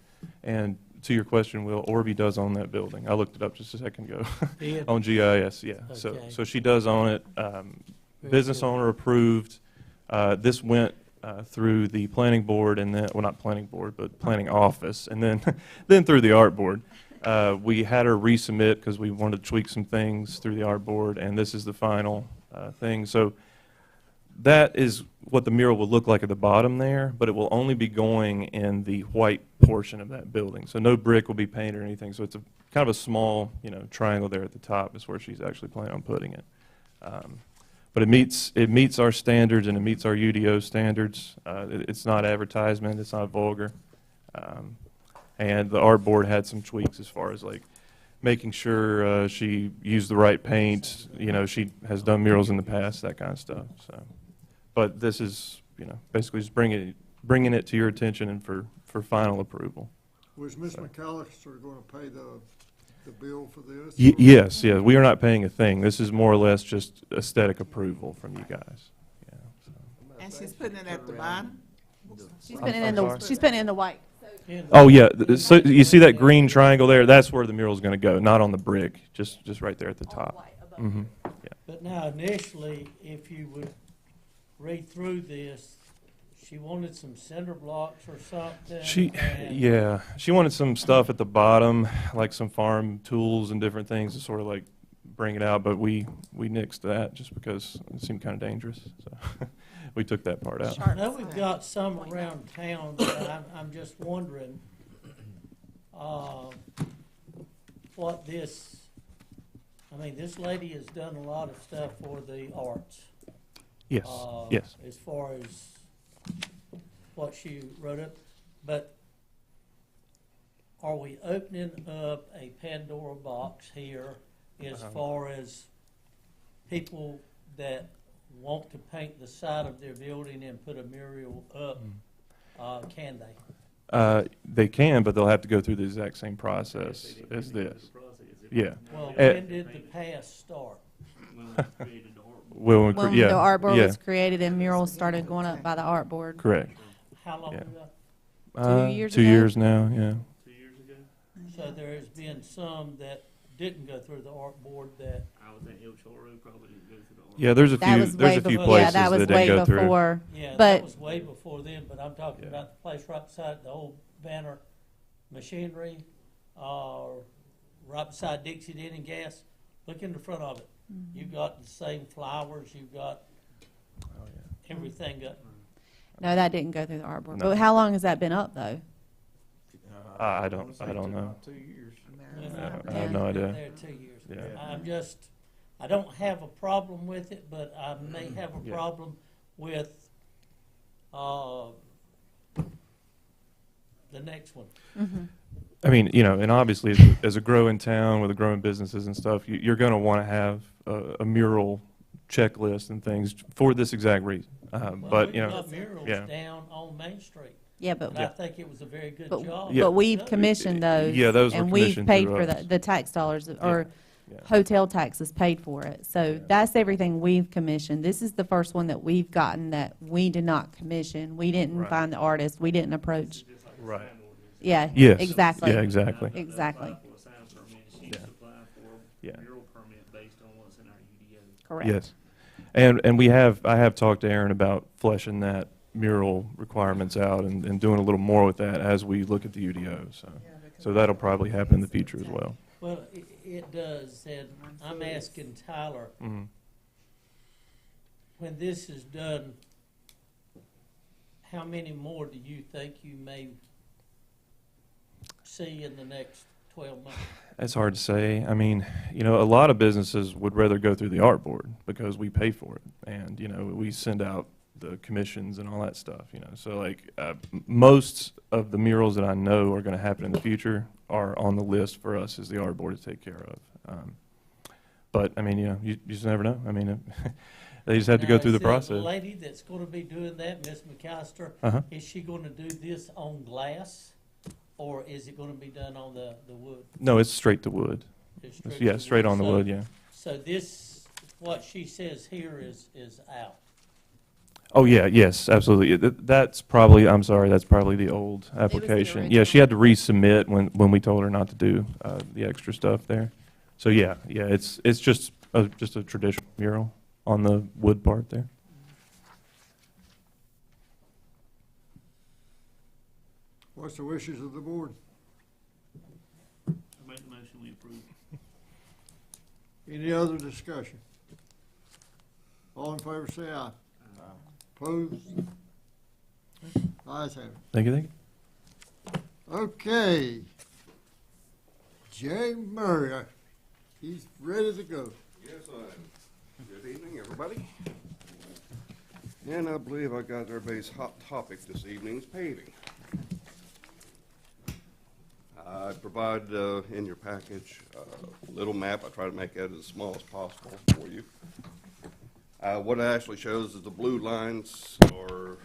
to your question, Will, Orby does own that building. I looked it up just a second ago Did? on GIS. Yeah. Okay. So she does own it. Very Business good. owner approved. This went through the planning board and then, well, not planning board, but planning office, and then then through the art board. We had her resubmit because we wanted to tweak some things through the art board, and this is the final thing. So that is what the mural will look like at the bottom there, but it will only be going in the white portion of that building. So no brick will be painted or anything. So it's a kind of a small, triangle there at the top is where she's actually planning on putting it. But it meets our standards and it meets our UDO standards. It's not advertisement. It's not vulgar. And the art board had some tweaks as far as like making sure she used the right paint. She has done murals in the past, that kind of stuff. So, but this is basically just bringing it to your attention and for final approval. Was Ms. McAllister going to pay the bill for this? Yes. We are not paying a thing. This is more or less just aesthetic approval from you guys. Yeah. So. And she's putting it at the bottom? She's putting it in I'm sorry? she's putting it in the white. Oh yeah. So you see that green triangle there? That's where the mural's going to go, not on the brick. Just right there at the top. Mm-hmm. Yeah. But now initially, if you would read through this, she wanted some cinder blocks or something. She wanted some stuff at the bottom, like some farm tools and different things to sort of like bring it out. But we nixed that just because it seemed kind of dangerous. So we took that part out. I know we've got some around town, but I'm just wondering what this. I mean, this lady has done a lot of stuff for the arts. Yes. Yes. As far as what she wrote up, but are we opening up a Pandora box here as far as people that want to paint the side of their building and put a mural up? Can they? They can, but they'll have to go through the exact same process as this. Yeah. Well, when did the past start? When The art board was created and murals started going up by the art board. Correct. How long Yeah. ago? 2 years 2 ago? years now, yeah. 2 years ago? So there has been some that didn't go through the art board that. I would think El Chorro probably didn't go through the art. Yeah, there's a That few, was there's way a few before. places Yeah, that was that way didn't go through. before. Yeah, But- that was way before then, but I'm talking Yeah. about the place right beside the old Banner Machinery, right beside Dixie Den and Gas. Look in the front of it. You've got the same flowers, you've got Oh, yeah. everything up. No, that didn't go through the art board. No. But how long has that been up, though? I don't know. Yeah. I have no idea. There 2 years. Yeah. I don't have a problem with it, but I may have a Yeah. problem with, the next one. I mean, and obviously as a growing town with the growing businesses and stuff, you're going to want to have a mural checklist and things for this exact reason. Well, But, we've got murals yeah. down on Main Street, Yeah, but and I think it was a very good But, job. Yeah. but we've commissioned those. Yeah, those were and we've commissioned paid through for us. the tax dollars, or Yeah. hotel taxes paid for it. So Yeah. that's everything we've commissioned. This is the first one that we've gotten that we did not commission. We didn't Right. find the artist. We didn't approach. Right. Yeah, Yes. exactly. Yeah, exactly. Exactly. Apply for a sign permit, she's Yeah. applying for Yeah. a mural permit based on what's in our UDO. Correct. Yes. And I have talked to Aaron about fleshing that mural requirements out and doing a little more with that as we look at the UDO. So that'll probably happen in the future as well. Well, it does, and I'm asking Tyler, Mhm. when this is done, how many more do you think you may see in the next 12 months? It's hard to say. I mean, you know, a lot of businesses would rather go through the art board because we pay for it, and you know, we send out the commissions and all that stuff. You know, so like most of the murals that I know are going to happen in the future are on the list for us as the art board to take care of. But I mean, you know, you just never know. I mean, they just have to go Now, through the is The process. lady that's going to be doing that, Miss McAllister, Uh-huh. is she going to do this on glass, or is it going to be done on the wood? No, it's straight to wood. It's Yeah, to straight on the So- wood. Yeah. So this, what she says here is out. Oh yeah, yes, absolutely. That's probably. I'm sorry. That's probably the old application. Yeah, she had to resubmit when we told her not to do the extra stuff there. So yeah, it's just a traditional mural on the wood part there. What's the wishes of the board? I make the motion, we approve. Any other discussion? All in favor, say aye. Opposed? Ayes have it. Thank you. Thank you. Okay. Jay Murray, he's ready to go. Yes, I am. Good evening, everybody. And I believe I got everybody's hot topic this evening is paving. I provide in your package a little map. I try to make it as small as possible for you. What it actually shows is the blue lines are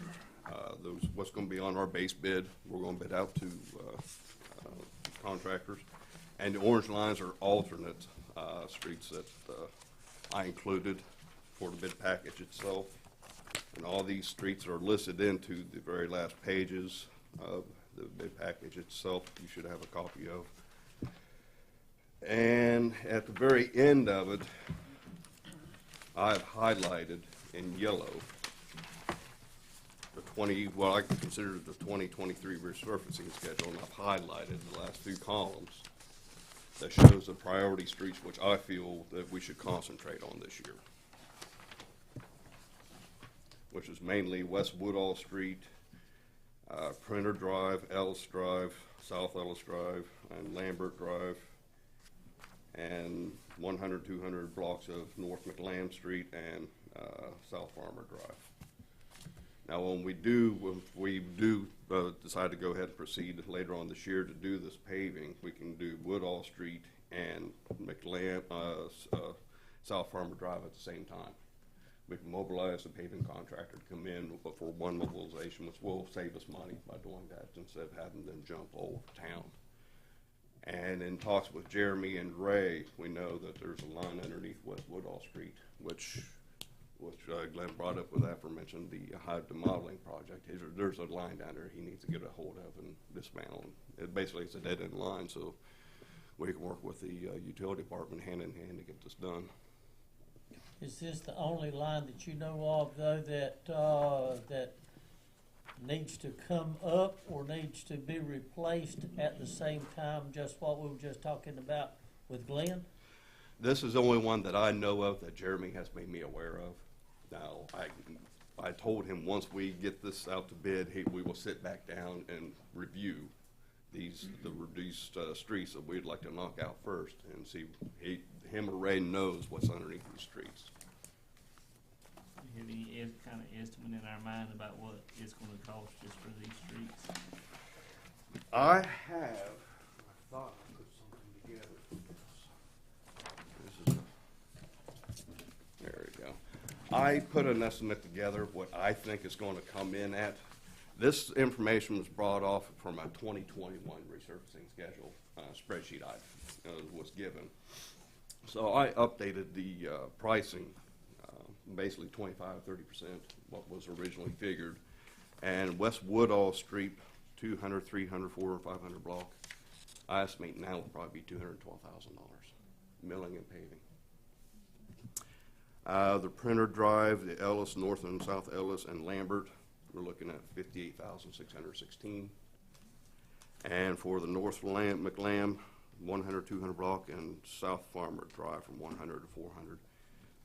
what's going to be on our base bid. We're going to bid out to contractors. And the orange lines are alternate streets that I included for the bid package itself. And all these streets are listed into the very last pages of the bid package itself. You should have a copy of. And at the very end of it, I've highlighted in yellow what I consider the 2023 resurfacing schedule, and I've highlighted the last two columns that shows the priority streets which I feel that we should concentrate on this year, which is mainly West Woodall Street, Printer Drive, Ellis Drive, South Ellis Drive, and Lambert Drive, and 100, 200 blocks of North McLam Street and South Farmer Drive. Now, when we do decide to go ahead and proceed later on this year to do this paving, we can do Woodall Street and McLam, South Farmer Drive at the same time. We can mobilize the paving contractor to come in for one mobilization, which will save us money by doing that instead of having them jump all over town. And in talks with Jeremy and Ray, we know that there's a line underneath West Woodall Street, which Glenn brought up with aforementioned the high demodeling project. There's a line down there he needs to get a hold of and dismantle. It basically is a dead end line, so we can work with the utility department hand in hand to get this done. Is this the only line that you know of, though, that needs to come up or needs to be replaced at the same time, just what we were just talking about with Glenn? This is the only one that I know of that Jeremy has made me aware of. Now, I told him once we get this out to bid, we will sit back down and review the reduced streets that we'd like to knock out first and see him or Ray knows what's underneath these streets. Do you have any kind of estimate in our mind about what it's going to cost just for these streets? I thought I put something together. There we go. I put an estimate together what I think is going to come in at. This information was brought off from a 2021 resurfacing schedule spreadsheet I was given. So I updated the pricing, basically 25-30% what was originally figured. And West Woodall Street 200, 300, 400, or 500 block. I estimate now will probably be $212,000, milling and paving. The printer drive, the Ellis, North and South Ellis and Lambert, we're looking at $58,616. And for the North McLam, 100, 200 block, and South Farmer Drive from 100 to 400,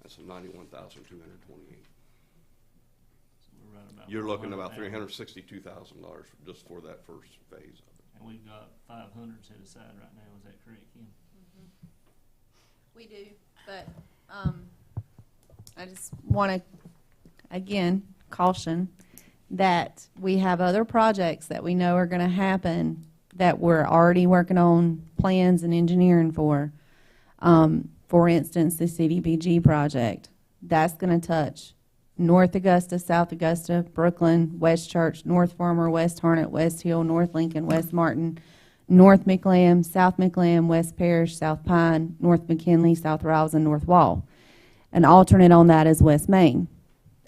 that's $91,228. We're right about You're looking at about $400,000. $362,000 just for that first phase of it. And we've got 500 set aside right now, is that correct, Kim? We do, but I just want to, again, caution that we have other projects that we know are going to happen that we're already working on plans and engineering for. For instance, the CDBG project. That's going to touch North Augusta, South Augusta, Brooklyn, West Church, North Farmer, West Harnett, West Hill, North Lincoln, West Martin, North McLam, South McLam, West Parish, South Pine, North McKinley, South Riles, and North Wall. An alternate on that is West Main.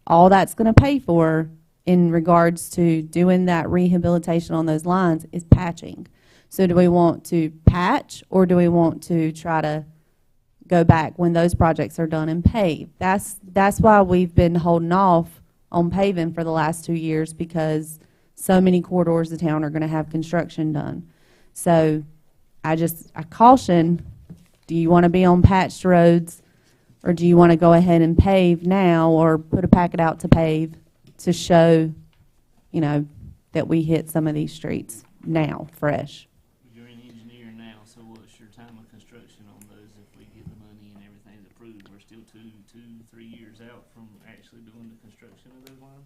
All that's going to pay for in regards to doing that rehabilitation on those lines is patching. So do we want to patch, or do we want to try to go back when those projects are done and pave? That's why we've been holding off on paving for the last 2 years, because so many corridors of town are going to have construction done. So I caution, do you want to be on patched roads, or do you want to go ahead and pave now, or put a packet out to pave to show, you know, that we hit some of these streets now, fresh? You're an engineer now, so what's your time of construction on those if we get the money and everything's approved? We're still 3 years out from actually doing the construction of those lines?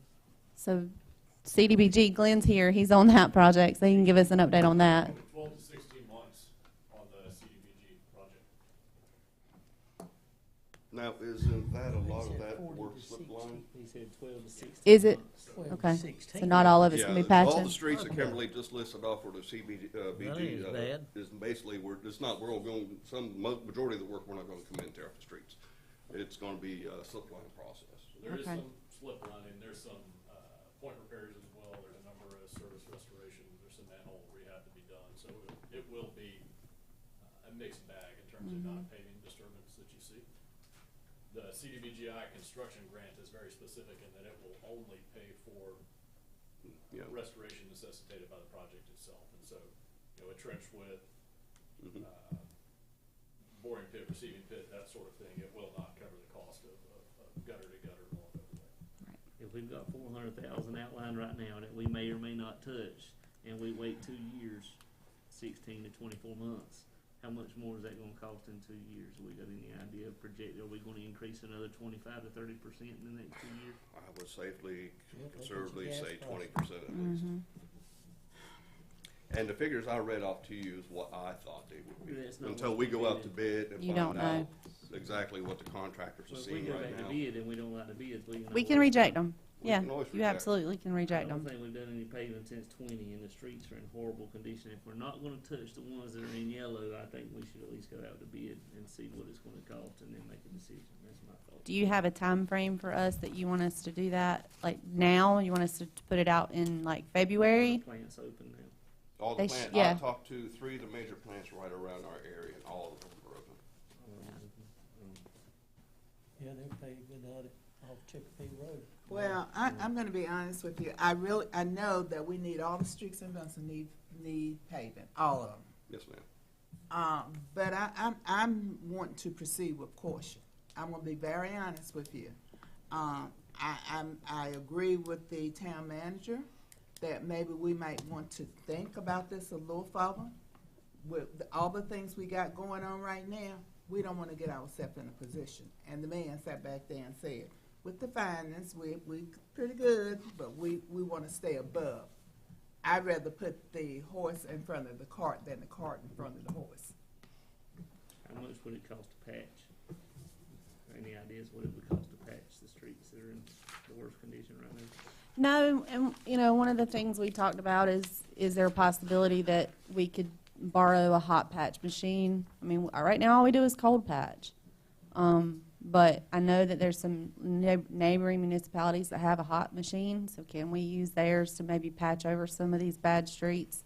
So CDBG, Glenn's here, he's on that project, so he can give us an update on that. 12 to 16 months on the CDBG project. Now, isn't that a lot of that work slip line? He said 12 to 16. Is it? months. Okay, so not all of it's Yeah, going to be all patching? the streets that Kimberly just listed off for the CBG, That ain't bad. is basically, we're all going, majority of the work, we're not gonna come in and tear up the streets. It's gonna be a slip line process. There is Okay. some slip lining, there's some point repairs as well, there's a number of service restorations, there's some manhole rehab to be done, so it will be a mixed bag in terms of not paving disturbance that you see. The CDBGI construction grant is very specific in that it will only pay for Yeah. restoration necessitated by the project itself, and so, you know, a trench width, Mhm. boring pit, receiving pit, that sort of thing, it will not cover the cost of gutter to gutter along over there. If we've got 400,000 outlined right now that we may or may not touch, and we wait 2 years, 16 to 24 months, how much more is that gonna cost in 2 years? We got any idea of project, are we gonna increase another 25 to 30% in the next 2 years? I would safely, Yeah, look at conservatively your gas say prices. 20% at least. And the figures I read off to you is what I thought they would be. That's not Until what we we go out to bidded. bid and You find don't know. out exactly what the contractors are Well, if we seeing go right back to now. bid and we don't like the bids, we can. We can always- reject them. We Yeah, can always you reject. absolutely can I reject don't them. think we've done any paving since 20, and the streets are in horrible condition. If we're not gonna touch the ones that are in yellow, I think we should at least go out to bid and see what it's gonna cost and then make a decision. That's my thought. Do you have a time frame for us that you want us to do that, like now? You want us to put it out in like February? The plant's open now. All the They plants, yeah. I talked to 3 of the major plants right around our area, and all of them are open. Yeah, they're paving out off Chicopee Road. Well, I'm gonna be honest with you. I know that we need, all the streets in Benson need paving, all of them. Yes, ma'am. But I'm wanting to proceed with caution. I'm gonna be very honest with you. I agree with the town manager that maybe we might want to think about this a little further. With all the things we got going on right now, we don't wanna get ourselves in a position. And the man sat back there and said, with the finance, we pretty good, but we wanna stay above. I'd rather put the horse in front of the cart than the cart in front of the horse. How much would it cost to patch? Any ideas what it would cost to patch the streets that are in the worst condition right now? No, and you know, one of the things we talked about is there a possibility that we could borrow a hot patch machine? I mean, right now all we do is cold patch. but I know that there's some neighboring municipalities that have a hot machine, so can we use theirs to maybe patch over some of these bad streets?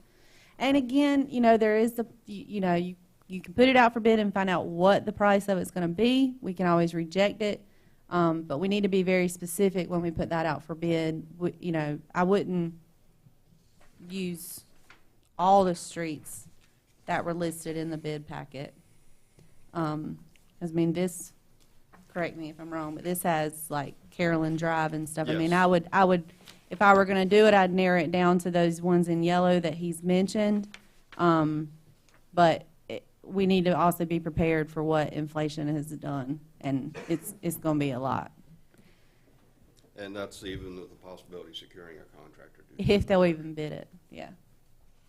And again, you know, there is you can put it out for bid and find out what the price of it's gonna be. We can always reject it, but we need to be very specific when we put that out for bid. You know, I wouldn't use all the streets that were listed in the bid packet. 'Cause, I mean, this, correct me if I'm wrong, but this has like Carolyn Drive and stuff. I mean, Yes. I would, if I were gonna do it, I'd narrow it down to those ones in yellow that he's mentioned. But we need to also be prepared for what inflation has done, and it's gonna be a lot. And that's even with the possibility of securing a contractor. to do If they'll even bid it, yeah.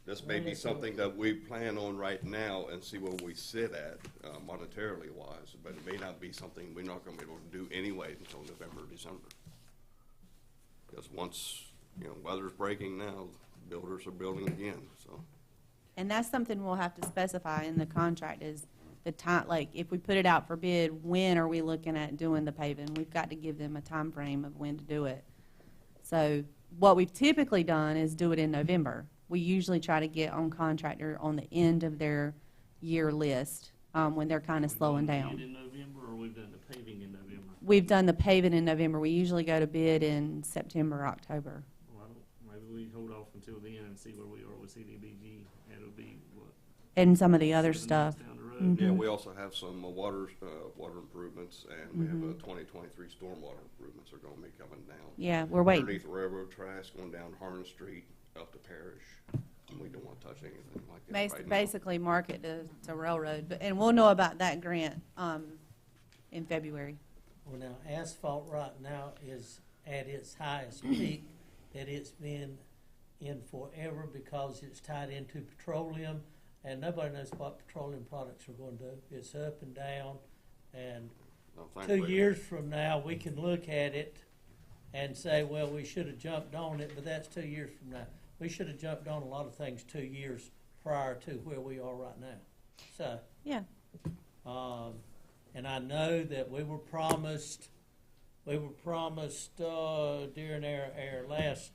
This may be something that we plan on right now and see where we sit at monetarily wise, but it may not be something we're not gonna be able to do anyway until November or December. Because once, you know, weather's breaking now, builders are building again, so. And that's something we'll have to specify in the contract is the time, like, if we put it out for bid, when are we looking at doing the paving? We've got to give them a time frame of when to do it. So what we've typically done is do it in November. We usually try to get on contractor on the end of their year list, when they're kind of slowing We've done down. the bid in November, or we've done the paving in November? We've done the paving in November. We usually go to bid in September, October. Well, maybe we hold off until then and see where we are with CDBG, and it'll be, what? And some of the other 7 stuff. months down the road? Mhm. Yeah, we also have some water improvements, and we have a 2023 stormwater improvements are gonna be coming down. Yeah, we're waiting. Underneath the railroad tracks, going down Harlan Street, up to Parish, and we don't wanna touch anything like that right now. Basically market to railroad, and we'll know about that grant, in February. Well, now, asphalt right now is at its highest peak that it's been in forever because it's tied into petroleum, and nobody knows what petroleum products are going to do. It's up and down, and No, 2 thankfully, years from now, we can look at it and say, well, we should have jumped on it, but that's 2 years from now. We should have jumped on a lot of things 2 years prior to where we are right now. So, Yeah. and I know that we were promised during our last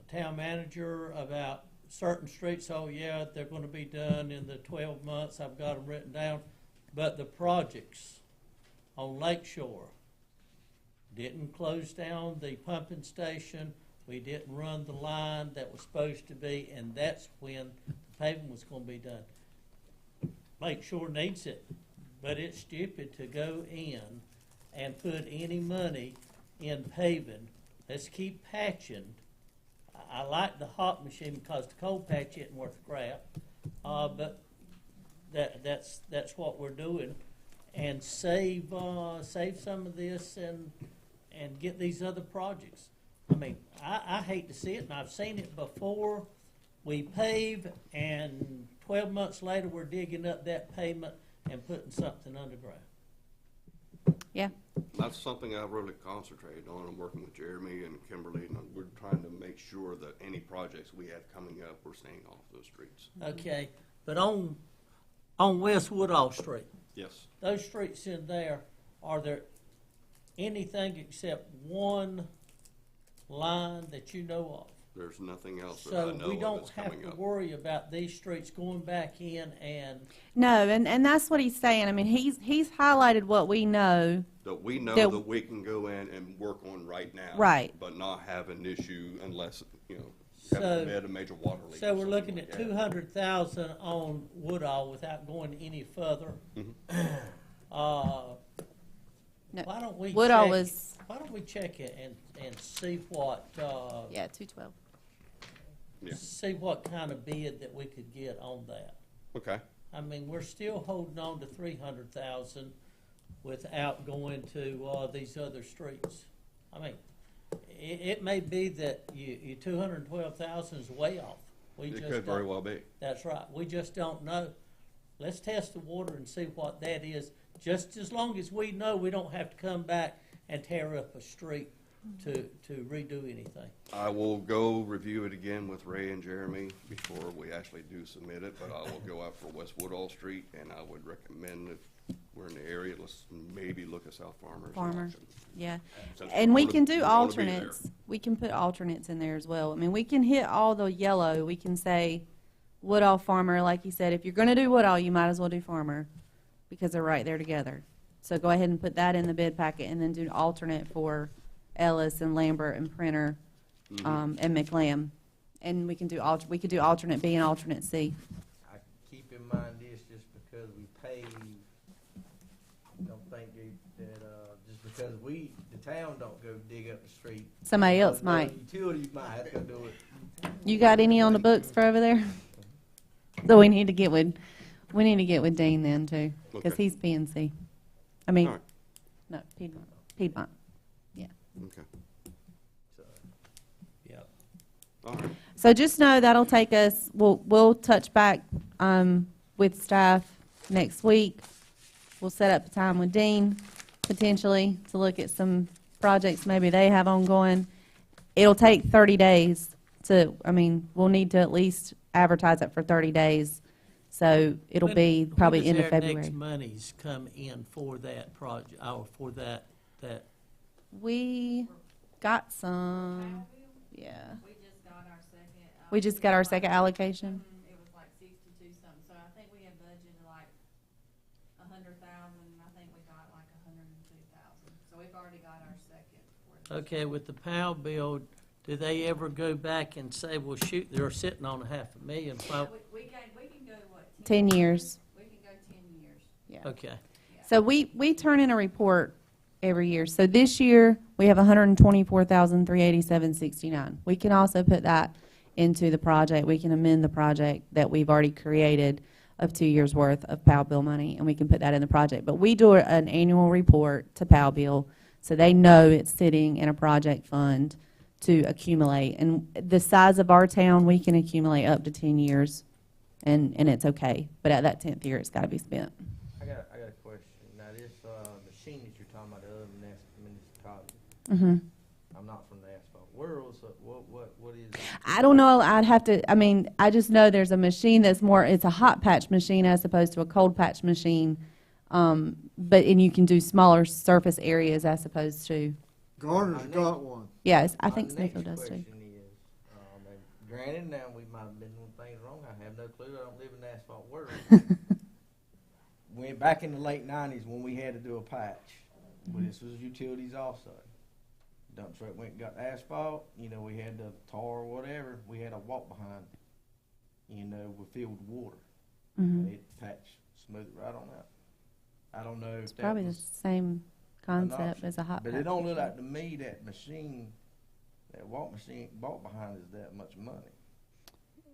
town manager about certain streets. Oh yeah, they're going to be done in the 12 months. I've got them written down. But the projects on Lake Shore didn't close down the pumping station. We didn't run the line that was supposed to be, and that's when the paving was going to be done. Lake Shore needs it, but it's stupid to go in and put any money in paving. Let's keep patching. I like the hot machine because the cold patch isn't worth crap, but that's what we're doing, and save some of this and get these other projects. I mean, I hate to see it, and I've seen it before. We pave, and 12 months later, we're digging up that pavement and putting something underground. Yeah. that's something I've really concentrated on. I'm working with Jeremy and Kimberly, and we're trying to make sure that any projects we have coming up, we're staying off those streets. Okay, but on West Woodall Street, Yes. those streets in there, are there anything except one line that you know of? There's nothing else that I So know we of don't that's have coming to up. worry about these streets going back in and, No, and that's what he's saying. I mean, he's highlighted what we know. That we know that- that we can go in and work on right now. Right. But not have an issue unless, you know, So- have a major water leak. so or we're something looking like at that. 200,000 on Woodall without going any further. No, Why don't we Woodall check- was, Why don't we check it and see what, yeah, 212. Yeah. see what kind of bid that we could get on that? Okay. I mean, we're still holding on to 300,000 without going to these other streets. I mean, it may be that you 212,000 is way off. We It just could very don't- well be. That's right. We just don't know. Let's test the water and see what that is. Just as long as we know, we don't have to come back and tear up a street to redo anything. I will go review it again with Ray and Jeremy before we actually do submit it, but I will go out for West Woodall Street, and I would recommend if we're in the area, let's maybe look at South Farmer as an Farmer. option. Yeah. Since And we wanna- can do wanna be there. alternates. We can put alternates in there as well. I mean, we can hit all the yellow. We can say Woodall Farmer, like you said. If you're going to do Woodall, you might as well do Farmer because they're right there together. So go ahead and put that in the bid packet and then do alternate for Ellis and Lambert and Printer and McLam. And we can do we could do alternate B and alternate C. I keep in mind this just because we pay, don't think that, just because the town don't go dig up the street. Somebody else The might. Utilities might have to do it. You got any on the books for over there? So we need to get with Dean then too, because Okay. he's PNC. I mean, All right. no, Piedmont. Yeah. Okay, Yeah. all right. So just know that'll take us, we'll touch back with staff next week. We'll set up a time with Dean potentially to look at some projects maybe they have ongoing. It'll take 30 days we'll need to at least advertise it for 30 days. So it'll be probably end of When February. does our next monies come in for that project, or for that? We got some, yeah. We just got our second. We just got our second allocation. It was like 62 something, so I think we had budgeted like 100,000, and I think we got like 102,000. So we've already got our second. for this. Okay, with the POW bill, do they ever go back and say, well, shoot, they're sitting on $500,000? We can go, what? 10 years. We can go 10 years. Yeah. Okay. So we turn in a report every year. So this year, we have 124,387.69. We can also put that into the project. We can amend the project that we've already created of 2 years' worth of POW bill money, and we can put that in the project. But we do an annual report to POW bill, so they know it's sitting in a project fund to accumulate. And the size of our town, we can accumulate up to 10 years, and it's okay. But at that 10th year, it's got to be spent. I got a question. Now, this, machine that you're talking about, the other municipality, Mm-hmm. I'm not from the asphalt world, so what is it? I don't know. I just know there's a machine that's it's a hot patch machine as opposed to a cold patch machine. And you can do smaller surface areas as opposed to, Garner's got one. yes, I My think next Smithfield does too. question is, and granted, now we might have been doing things wrong. I have no clue. I don't live in the asphalt world. When back in the late '90s, when we had to do a patch, well, this was utilities also. Dump truck went and got asphalt. We had the tar or whatever. We had to walk behind. We filled with water. Mhm. It patched smooth right on out. I don't know if It's that probably the was same an concept option. as a hot But patch. it don't look like to me that machine, that walk behind is that much money.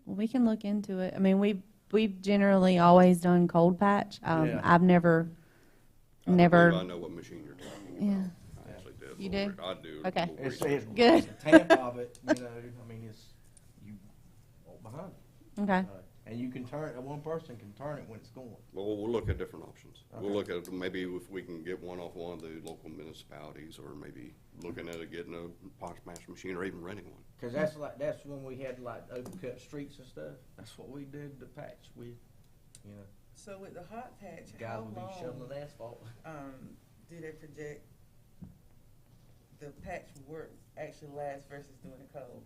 Well, we can look into it. I mean, we've generally always done cold patch. Yeah. I've never. I know what machine you're talking about. Yeah. I actually did. You a little do? bit. I do. Okay. a little It's research. Good. The tamp of it, you walk behind it. Okay. And you can turn it, one person can turn it when it's going. Well, we'll look at different options. We'll Okay. look at maybe if we can get one off one of the local municipalities, or maybe looking at getting a patch machine, or even renting one. Cause that's when we had open cut streets and stuff. That's what we did to patch. So with the hot patch, Guys how would be long, shoveling asphalt. do they project the patch work actually lasts versus doing it cold?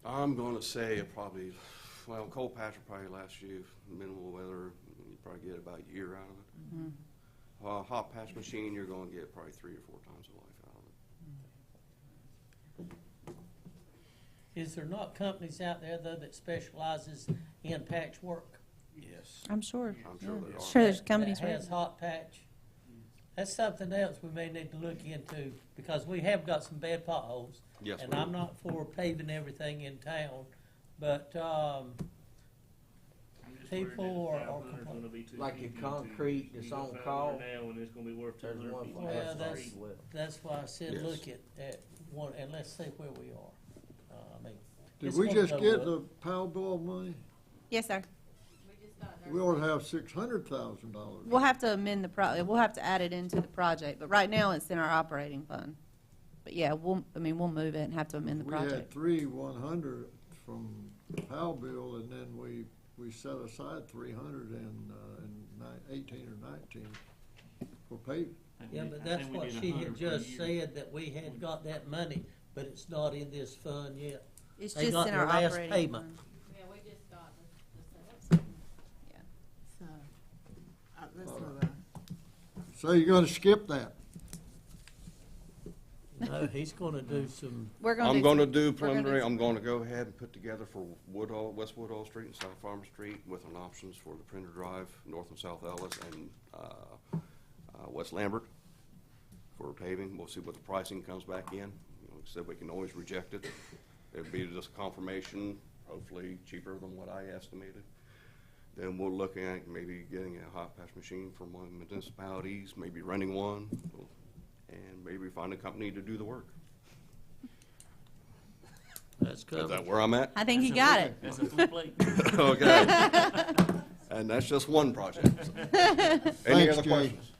I'm gonna say it probably, cold patch will probably last you minimal weather. You probably get about a year out of it. Hot patch machine, you're gonna get probably 3 or 4 times the life out of it. Is there not companies out there, though, that specializes in patch work? Yes. I'm sure. I'm sure Yeah. there are. Sure, there's companies. That has hot patch. That's something else we may need to look into, because we have got some bad potholes. Yes, And we I'm do. not for paving everything in town, but, I'm just worried people that are 500 is gonna be too Like your cheap concrete to that's go on 500 call. now, and it's gonna be worth There's one 250. for Well, asphalt that's- as well. that's why I said Yes. look at one, and let's see where we are. Did it's we gonna just go get up. the POW bill money? Yes, sir. We just got our We ought to have $600,000. We'll have to amend we'll have to add it into the project, but right now it's in our operating fund. But yeah, we'll move it and have to amend the We had project. 3 100 from the POW bill, and then we we set aside 300 in 18 or 19 for paving. Yeah, but that's what she had just said, that we had got that money, but it's not in this fund yet. It's They just got in their our last operating payment. fund. Yeah, we just got the sales. So, let's move on. So you're gonna skip that? No, he's gonna do some, We're gonna I'm do gonna some- do we're gonna preliminary, some- I'm gonna go ahead and put together for West Woodall Street and South Farmer Street with an options for the Printer Drive, North and South Ellis, and, West Lambert for paving. We'll see what the pricing comes back in. Like I said, we can always reject it. It'd be just confirmation, hopefully cheaper than what I estimated. Then we'll look at maybe getting a hot patch machine from one of the municipalities, maybe renting one, and maybe find a company to do the work. that's Is covered. that where I'm at? I think he got it. That's a full plate. Okay. And that's just one project. So. Any Thanks, other Jay. questions?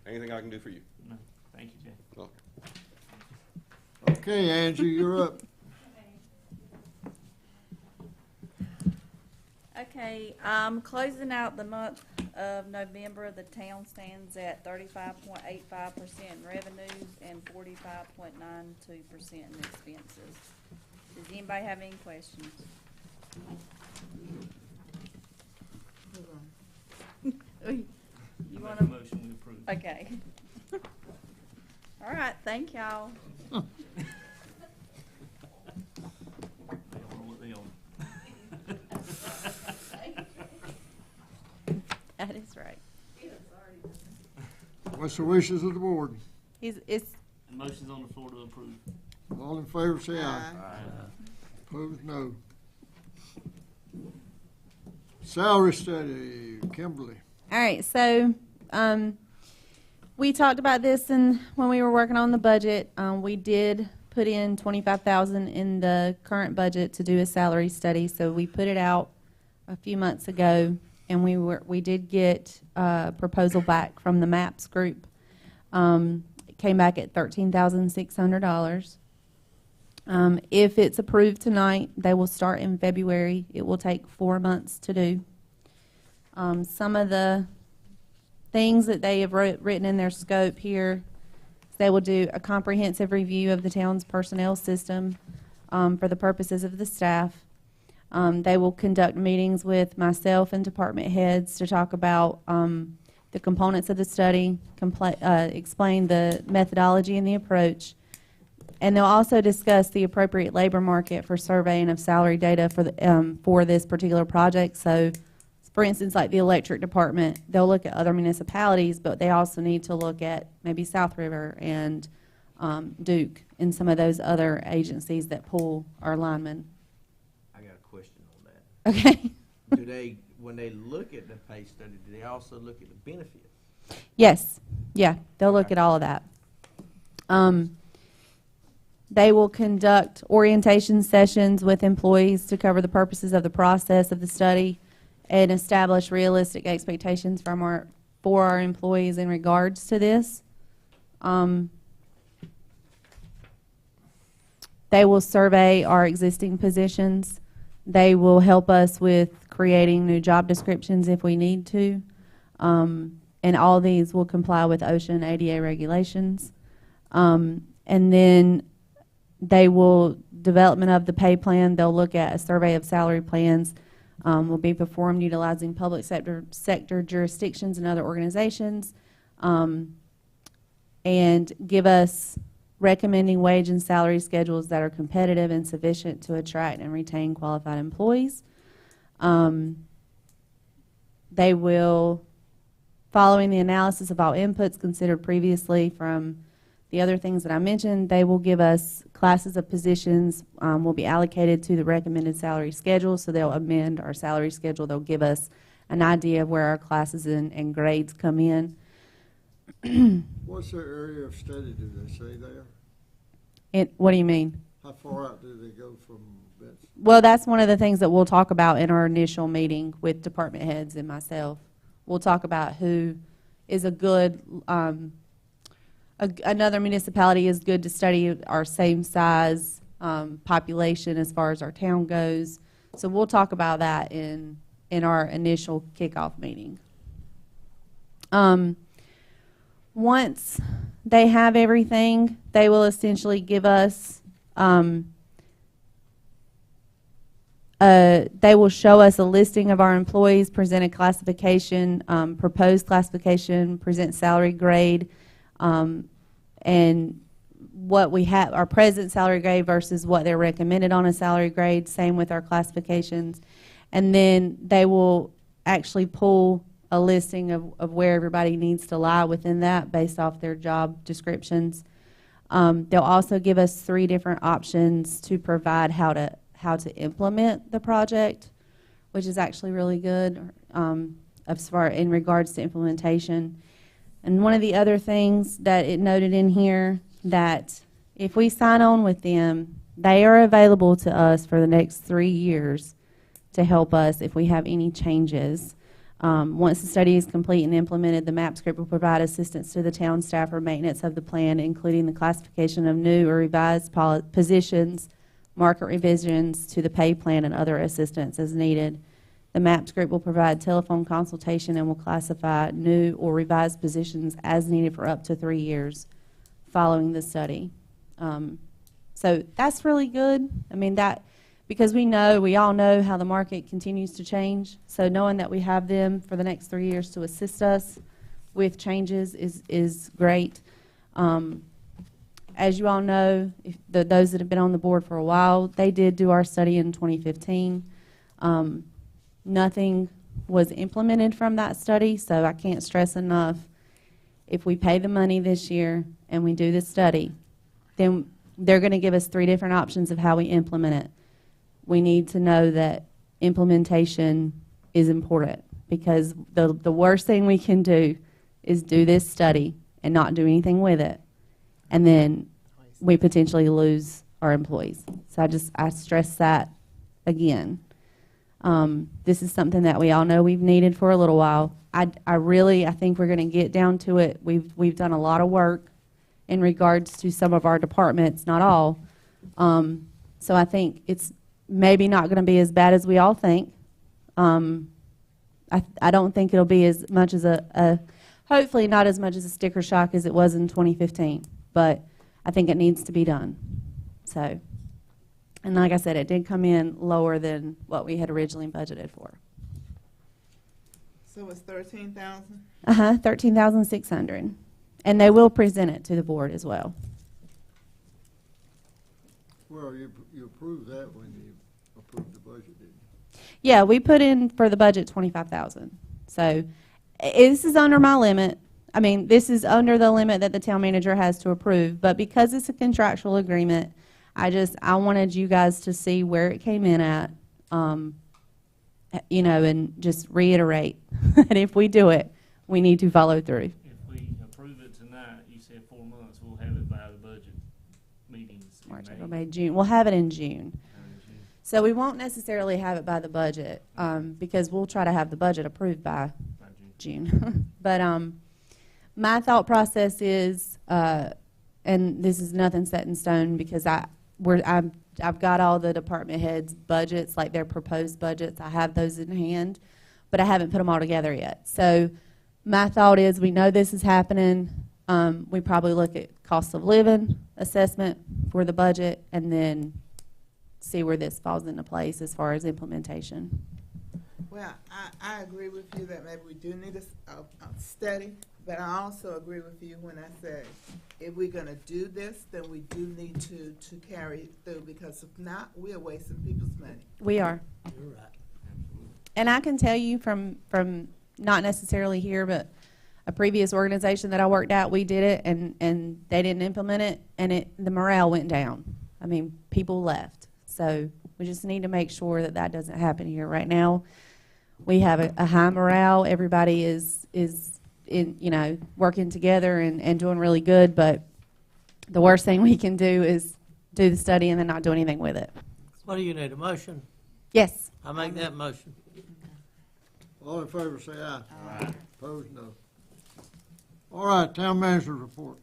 Anything I can do for you? No, thank you, Jay. Okay. Okay, Angie, you're up. Okay, closing out the month of November, the town stands at 35.85% in revenues and 45.92% in expenses. Does anybody have any questions? You Make a wanna, motion, we approve. okay. All right, thank y'all. They don't know what they own. That is right. What's the wishes of the board? It's Motion's on the floor to approve. All in favor, say aye. Aye. Opposed, no. Salary study, Kimberly. all right. So, we talked about this when we were working on the budget. We did put in 25,000 in the current budget to do a salary study. So we put it out a few months ago, and we did get a proposal back from the MAPS group. It came back at $13,600. If it's approved tonight, they will start in February. It will take 4 months to do. Some of the things that they have written in their scope here, they will do a comprehensive review of the town's personnel system for the purposes of the staff. They will conduct meetings with myself and department heads to talk about the components of the study, explain the methodology and the approach. And they'll also discuss the appropriate labor market for surveying of salary data for this particular project. So, for instance, like the electric department, they'll look at other municipalities, but they also need to look at maybe South River and Duke and some of those other agencies that pull our linemen. I got a question on that. Okay. Do they, when they look at the pay study, do they also look at the benefits? Yes. Yeah, they'll look at all of that. They will conduct orientation sessions with employees to cover the purposes of the process of the study and establish realistic expectations for our employees in regards to this. They will survey our existing positions. They will help us with creating new job descriptions if we need to. And all these will comply with OSHA and ADA regulations. And then they will, development of the pay plan, they'll look at a survey of salary plans, will be performed utilizing public sector jurisdictions and other organizations, and give us recommending wage and salary schedules that are competitive and sufficient to attract and retain qualified employees. They will, following the analysis of all inputs considered previously from the other things that I mentioned, they will give us classes of positions will be allocated to the recommended salary schedule, so they'll amend our salary schedule. They'll give us an idea of where our classes and grades come in. What's their area of study, do they say there? What do you mean? How far out do they go from Benson? Well, that's one of the things that we'll talk about in our initial meeting with department heads and myself. We'll talk about who is a good, another municipality is good to study our same size population as far as our town goes. So we'll talk about that in in our initial kickoff meeting. Once they have everything, they will essentially give us, they will show us a listing of our employees, present a classification, proposed classification, present salary grade, and what we have, our present salary grade versus what they're recommended on a salary grade, same with our classifications. And then they will actually pull a listing of where everybody needs to lie within that based off their job descriptions. They'll also give us 3 different options to provide how to implement the project, which is actually really good as far in regards to implementation. And one of the other things that it noted in here, that if we sign on with them, they are available to us for the next 3 years to help us if we have any changes. Once the study is complete and implemented, the MAP script will provide assistance to the town staff for maintenance of the plan, including the classification of new or revised positions, market revisions to the pay plan, and other assistance as needed. The MAP script will provide telephone consultation and will classify new or revised positions as needed for up to 3 years following the study. So that's really good. I mean, because we all know how the market continues to change. So knowing that we have them for the next 3 years to assist us with changes is great. As you all know, those that have been on the board for a while, they did do our study in 2015. Nothing was implemented from that study, so I can't stress enough, if we pay the money this year and we do the study, then they're going to give us 3 different options of how we implement it. We need to know that implementation is important, because the worst thing we can do is do this study and not do anything with it, and then we potentially lose our employees. So I stress that again. This is something that we all know we've needed for a little while. I think we're going to get down to it. We've done a lot of work in regards to some of our departments, not all. So I think it's maybe not going to be as bad as we all think. I don't think it'll be as much as hopefully not as much as a sticker shock as it was in 2015, but I think it needs to be done. So, and like I said, it did come in lower than what we had originally budgeted for. So it's 13,000? 13,600. And they will present it to the board as well. Well, you approved that when you approved the budget, didn't you? Yeah, we put in for the budget 25,000. So this is under my limit. I mean, this is under the limit that the town manager has to approve. But because it's a contractual agreement, I wanted you guys to see where it came in at, and just reiterate that if we do it, we need to follow through. If we approve it tonight, you said 4 months, we'll have it by the budget meetings in March, May. April, May, June. We'll have it in June. So we won't necessarily have it by the budget, because we'll try to have the budget approved by June. But my thought process is, and this is nothing set in stone, because I've got all the department heads' budgets, like their proposed budgets. I have those in hand, but I haven't put them all together yet. So my thought is, we know this is happening. We probably look at cost of living assessment for the budget, and then see where this falls into place as far as implementation. Well, I agree with you that maybe we do need a study, but I also agree with you when I say, if we're going to do this, then we do need to carry it through, because if not, we are wasting people's money. We are. You're right. And I can tell you from not necessarily here, but a previous organization that I worked at, we did it, and they didn't implement it, and the morale went down. I mean, people left. So we just need to make sure that doesn't happen here. Right now, we have a high morale. Everybody is in, working together and doing really good. But the worst thing we can do is do the study and then not do anything with it. What do you need, a motion? Yes. I make that motion. All in favor, say aye. Aye. Opposed, no. All right, town manager's report.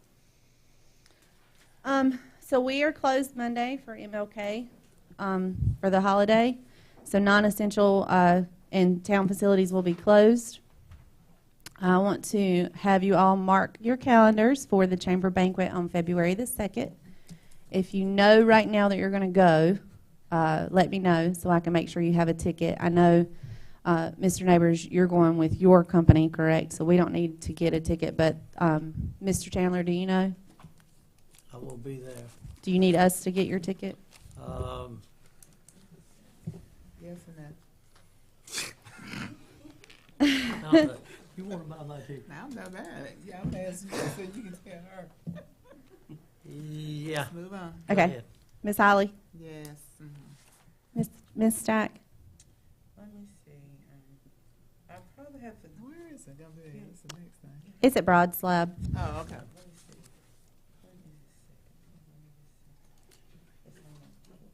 So we are closed Monday for MLK, for the holiday. So non-essential and town facilities will be closed. I want to have you all mark your calendars for the chamber banquet on February the 2nd. If you know right now that you're going to go, let me know so I can make sure you have a ticket. I know, Mr. Neighbors, you're going with your company, correct? So we don't need to get a ticket, but Mr. Chandler, do you know? I will be there. Do you need us to get your ticket? Yes or No, you want to buy my ticket? no? I'm not bad. Yeah, I'm asking you so you can tell her. Yeah. Let's move on. Go Okay. ahead. Miss Holly? Yes. Miss Stack? Let me see. I probably have to. Where is it? Gonna be? It's the next thing. It's at Broad Slab. Oh, okay. Let me see. When is the second?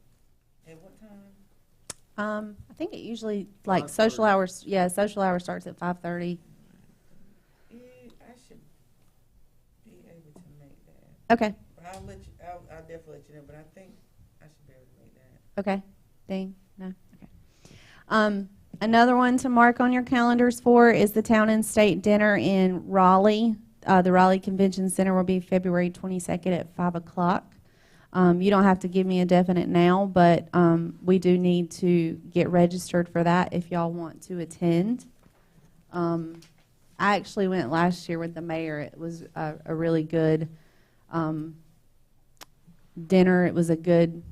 At what time? I think it usually, like, 5:30. social hours, yeah, social hour starts at 5:30. I should be able to make that. Okay, But I'll definitely let you know, but I think I should be able to make that. okay. Ding, no, okay. Another one to mark on your calendars for is the Town and State Dinner in Raleigh. The Raleigh Convention Center will be February 22nd at 5 o'clock. You don't have to give me a definite now, but we do need to get registered for that if y'all want to attend. I actually went last year with the mayor. It was a really good dinner. It was a good,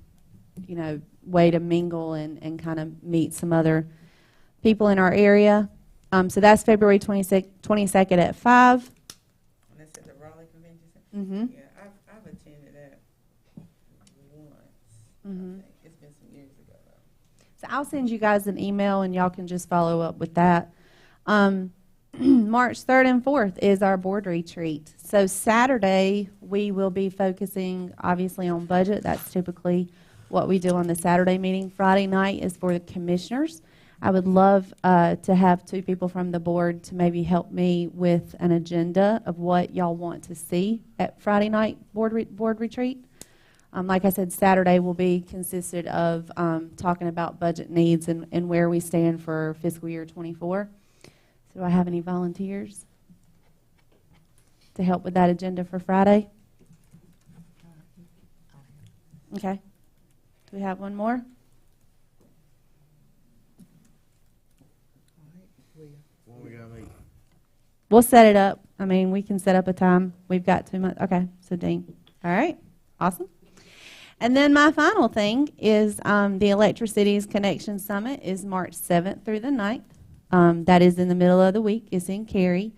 way to mingle and kind of meet some other people in our area. So that's February 22nd at 5. And that's at the Raleigh Convention Center? Mm-hmm. Yeah, I've attended that once. Mm-hmm. I think. It's been some years ago, though. So I'll send you guys an email, and y'all can just follow up with that. March 3rd and 4th is our board retreat. So Saturday, we will be focusing, obviously, on budget. That's typically what we do on the Saturday meeting. Friday night is for the commissioners. I would love to have 2 people from the board to maybe help me with an agenda of what y'all want to see at Friday night board retreat. Like I said, Saturday will be consisted of talking about budget needs and where we stand for fiscal year 24. So do I have any volunteers to help with that agenda for Friday? Okay. Do we have one more? When we gotta meet? We'll set it up. I mean, we can set up a time. We've got 2 months. Okay, so Dean. All right, awesome. And then my final thing is the Electricities Connection Summit is March 7th through the 9th. That is in the middle of the week. It's in Cary.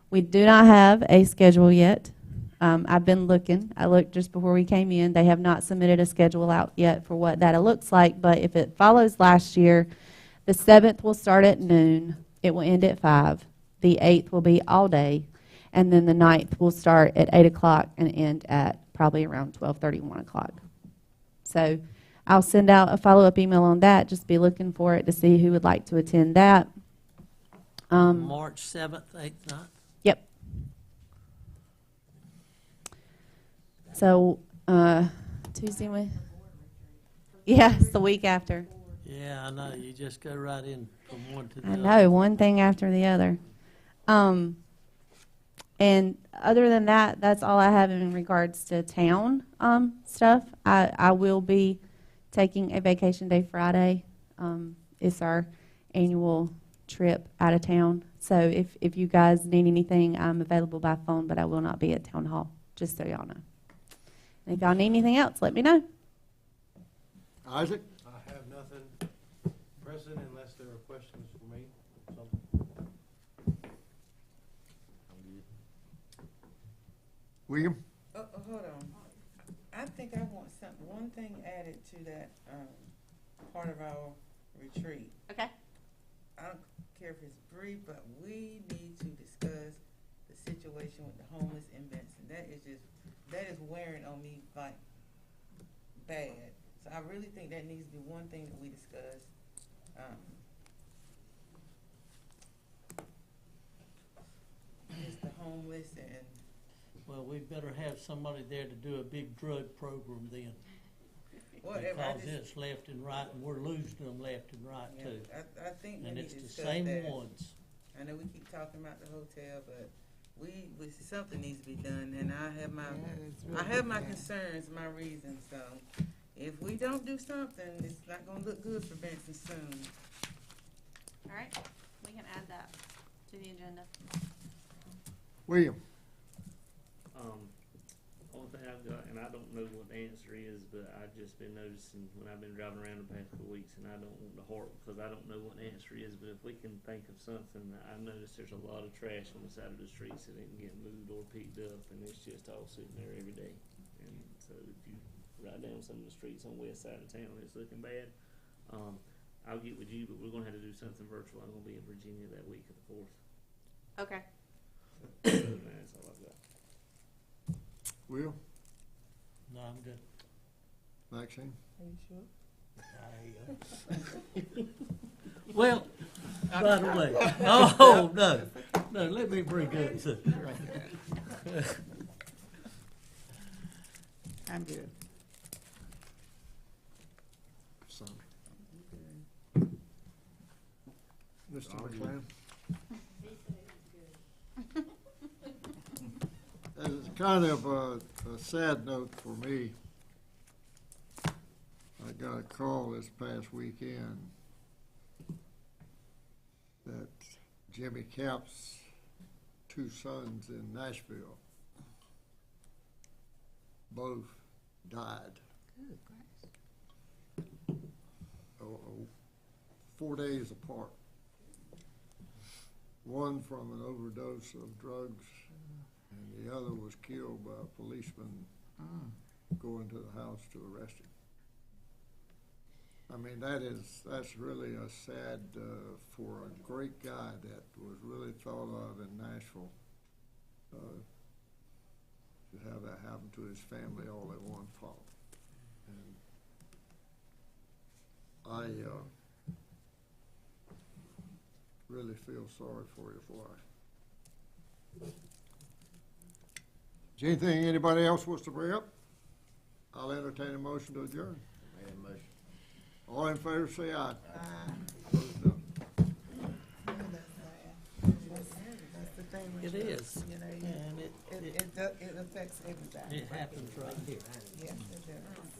We do not have a schedule yet. I've been looking. I looked just before we came in. They have not submitted a schedule out yet for what that looks like, but if it follows last year, the 7th will start at noon. It will end at 5. The 8th will be all day, and then the 9th will start at 8 o'clock and end at probably around 12:30, 1 o'clock. So I'll send out a follow-up email on that. Just be looking for it to see who would like to attend that. March 7th, 8th, 9th. Yep. So Tuesday, yeah, it's the week after. Yeah, I know. You just go right in from one to the I other. know, one thing after the other. And other than that, that's all I have in regards to town stuff. I will be taking a vacation day Friday. It's our annual trip out of town. So if you guys need anything, I'm available by phone, but I will not be at town hall, just so y'all know. And if y'all need anything else, let me know. Isaac? I have nothing, President, unless there are questions for me. William? Hold on. I think I want one thing added to that part of our retreat. Okay. I don't care if it's brief, but we need to discuss the situation with the homeless in Benson. That is wearing on me like bad. So I really think that needs to be one thing that we discuss. Just the homeless and. Well, we better have somebody there to do a big drug program then. Whatever, I Because just, it's left and right, and we're losing them left and right yeah, too. I think we And need it's to the discuss same that. ones. I know we keep talking about the hotel, but something needs to be done, and I have my concerns, my reasons, so if we don't do something, it's not gonna look good for Benson soon. All right, we can add that to the agenda. William, Only thing I've got, and I don't know what the answer is, but I've just been noticing when I've been driving around the past couple weeks, and I don't want to harp because I don't know what the answer is, but if we can think of something, I noticed there's a lot of trash on the side of the streets that didn't get moved or picked up, and it's just all sitting there every day. And so if you ride down some of the streets on the west side of town, it's looking bad. I'll get with you, but we're gonna have to do something virtual. I'm gonna be in Virginia that week of the 4th. Okay. That's all I've got. Will, No, I'm good. Maxine? Are you sure? Well, by the way, oh, no, let me bring up something. I'm good. Sonny. Mr. McLean? As kind of a sad note for me, I got a call this past weekend that Jimmy Cap's 2 sons in Nashville both died. 4 days apart. One from an overdose of drugs, and the other was killed by a policeman going to the house to arrest him. I mean, that's really a sad, for a great guy that was really thought of in Nashville, to have that happen to his family all at one pop. And I really feel sorry for his wife. Is there anything anybody else wants to bring up? I'll entertain a motion to adjourn. Made a motion. All in favor, say aye. Opposed, no. That's the thing. It is, You know, and it affects everybody. it happens right here. Yes, it does.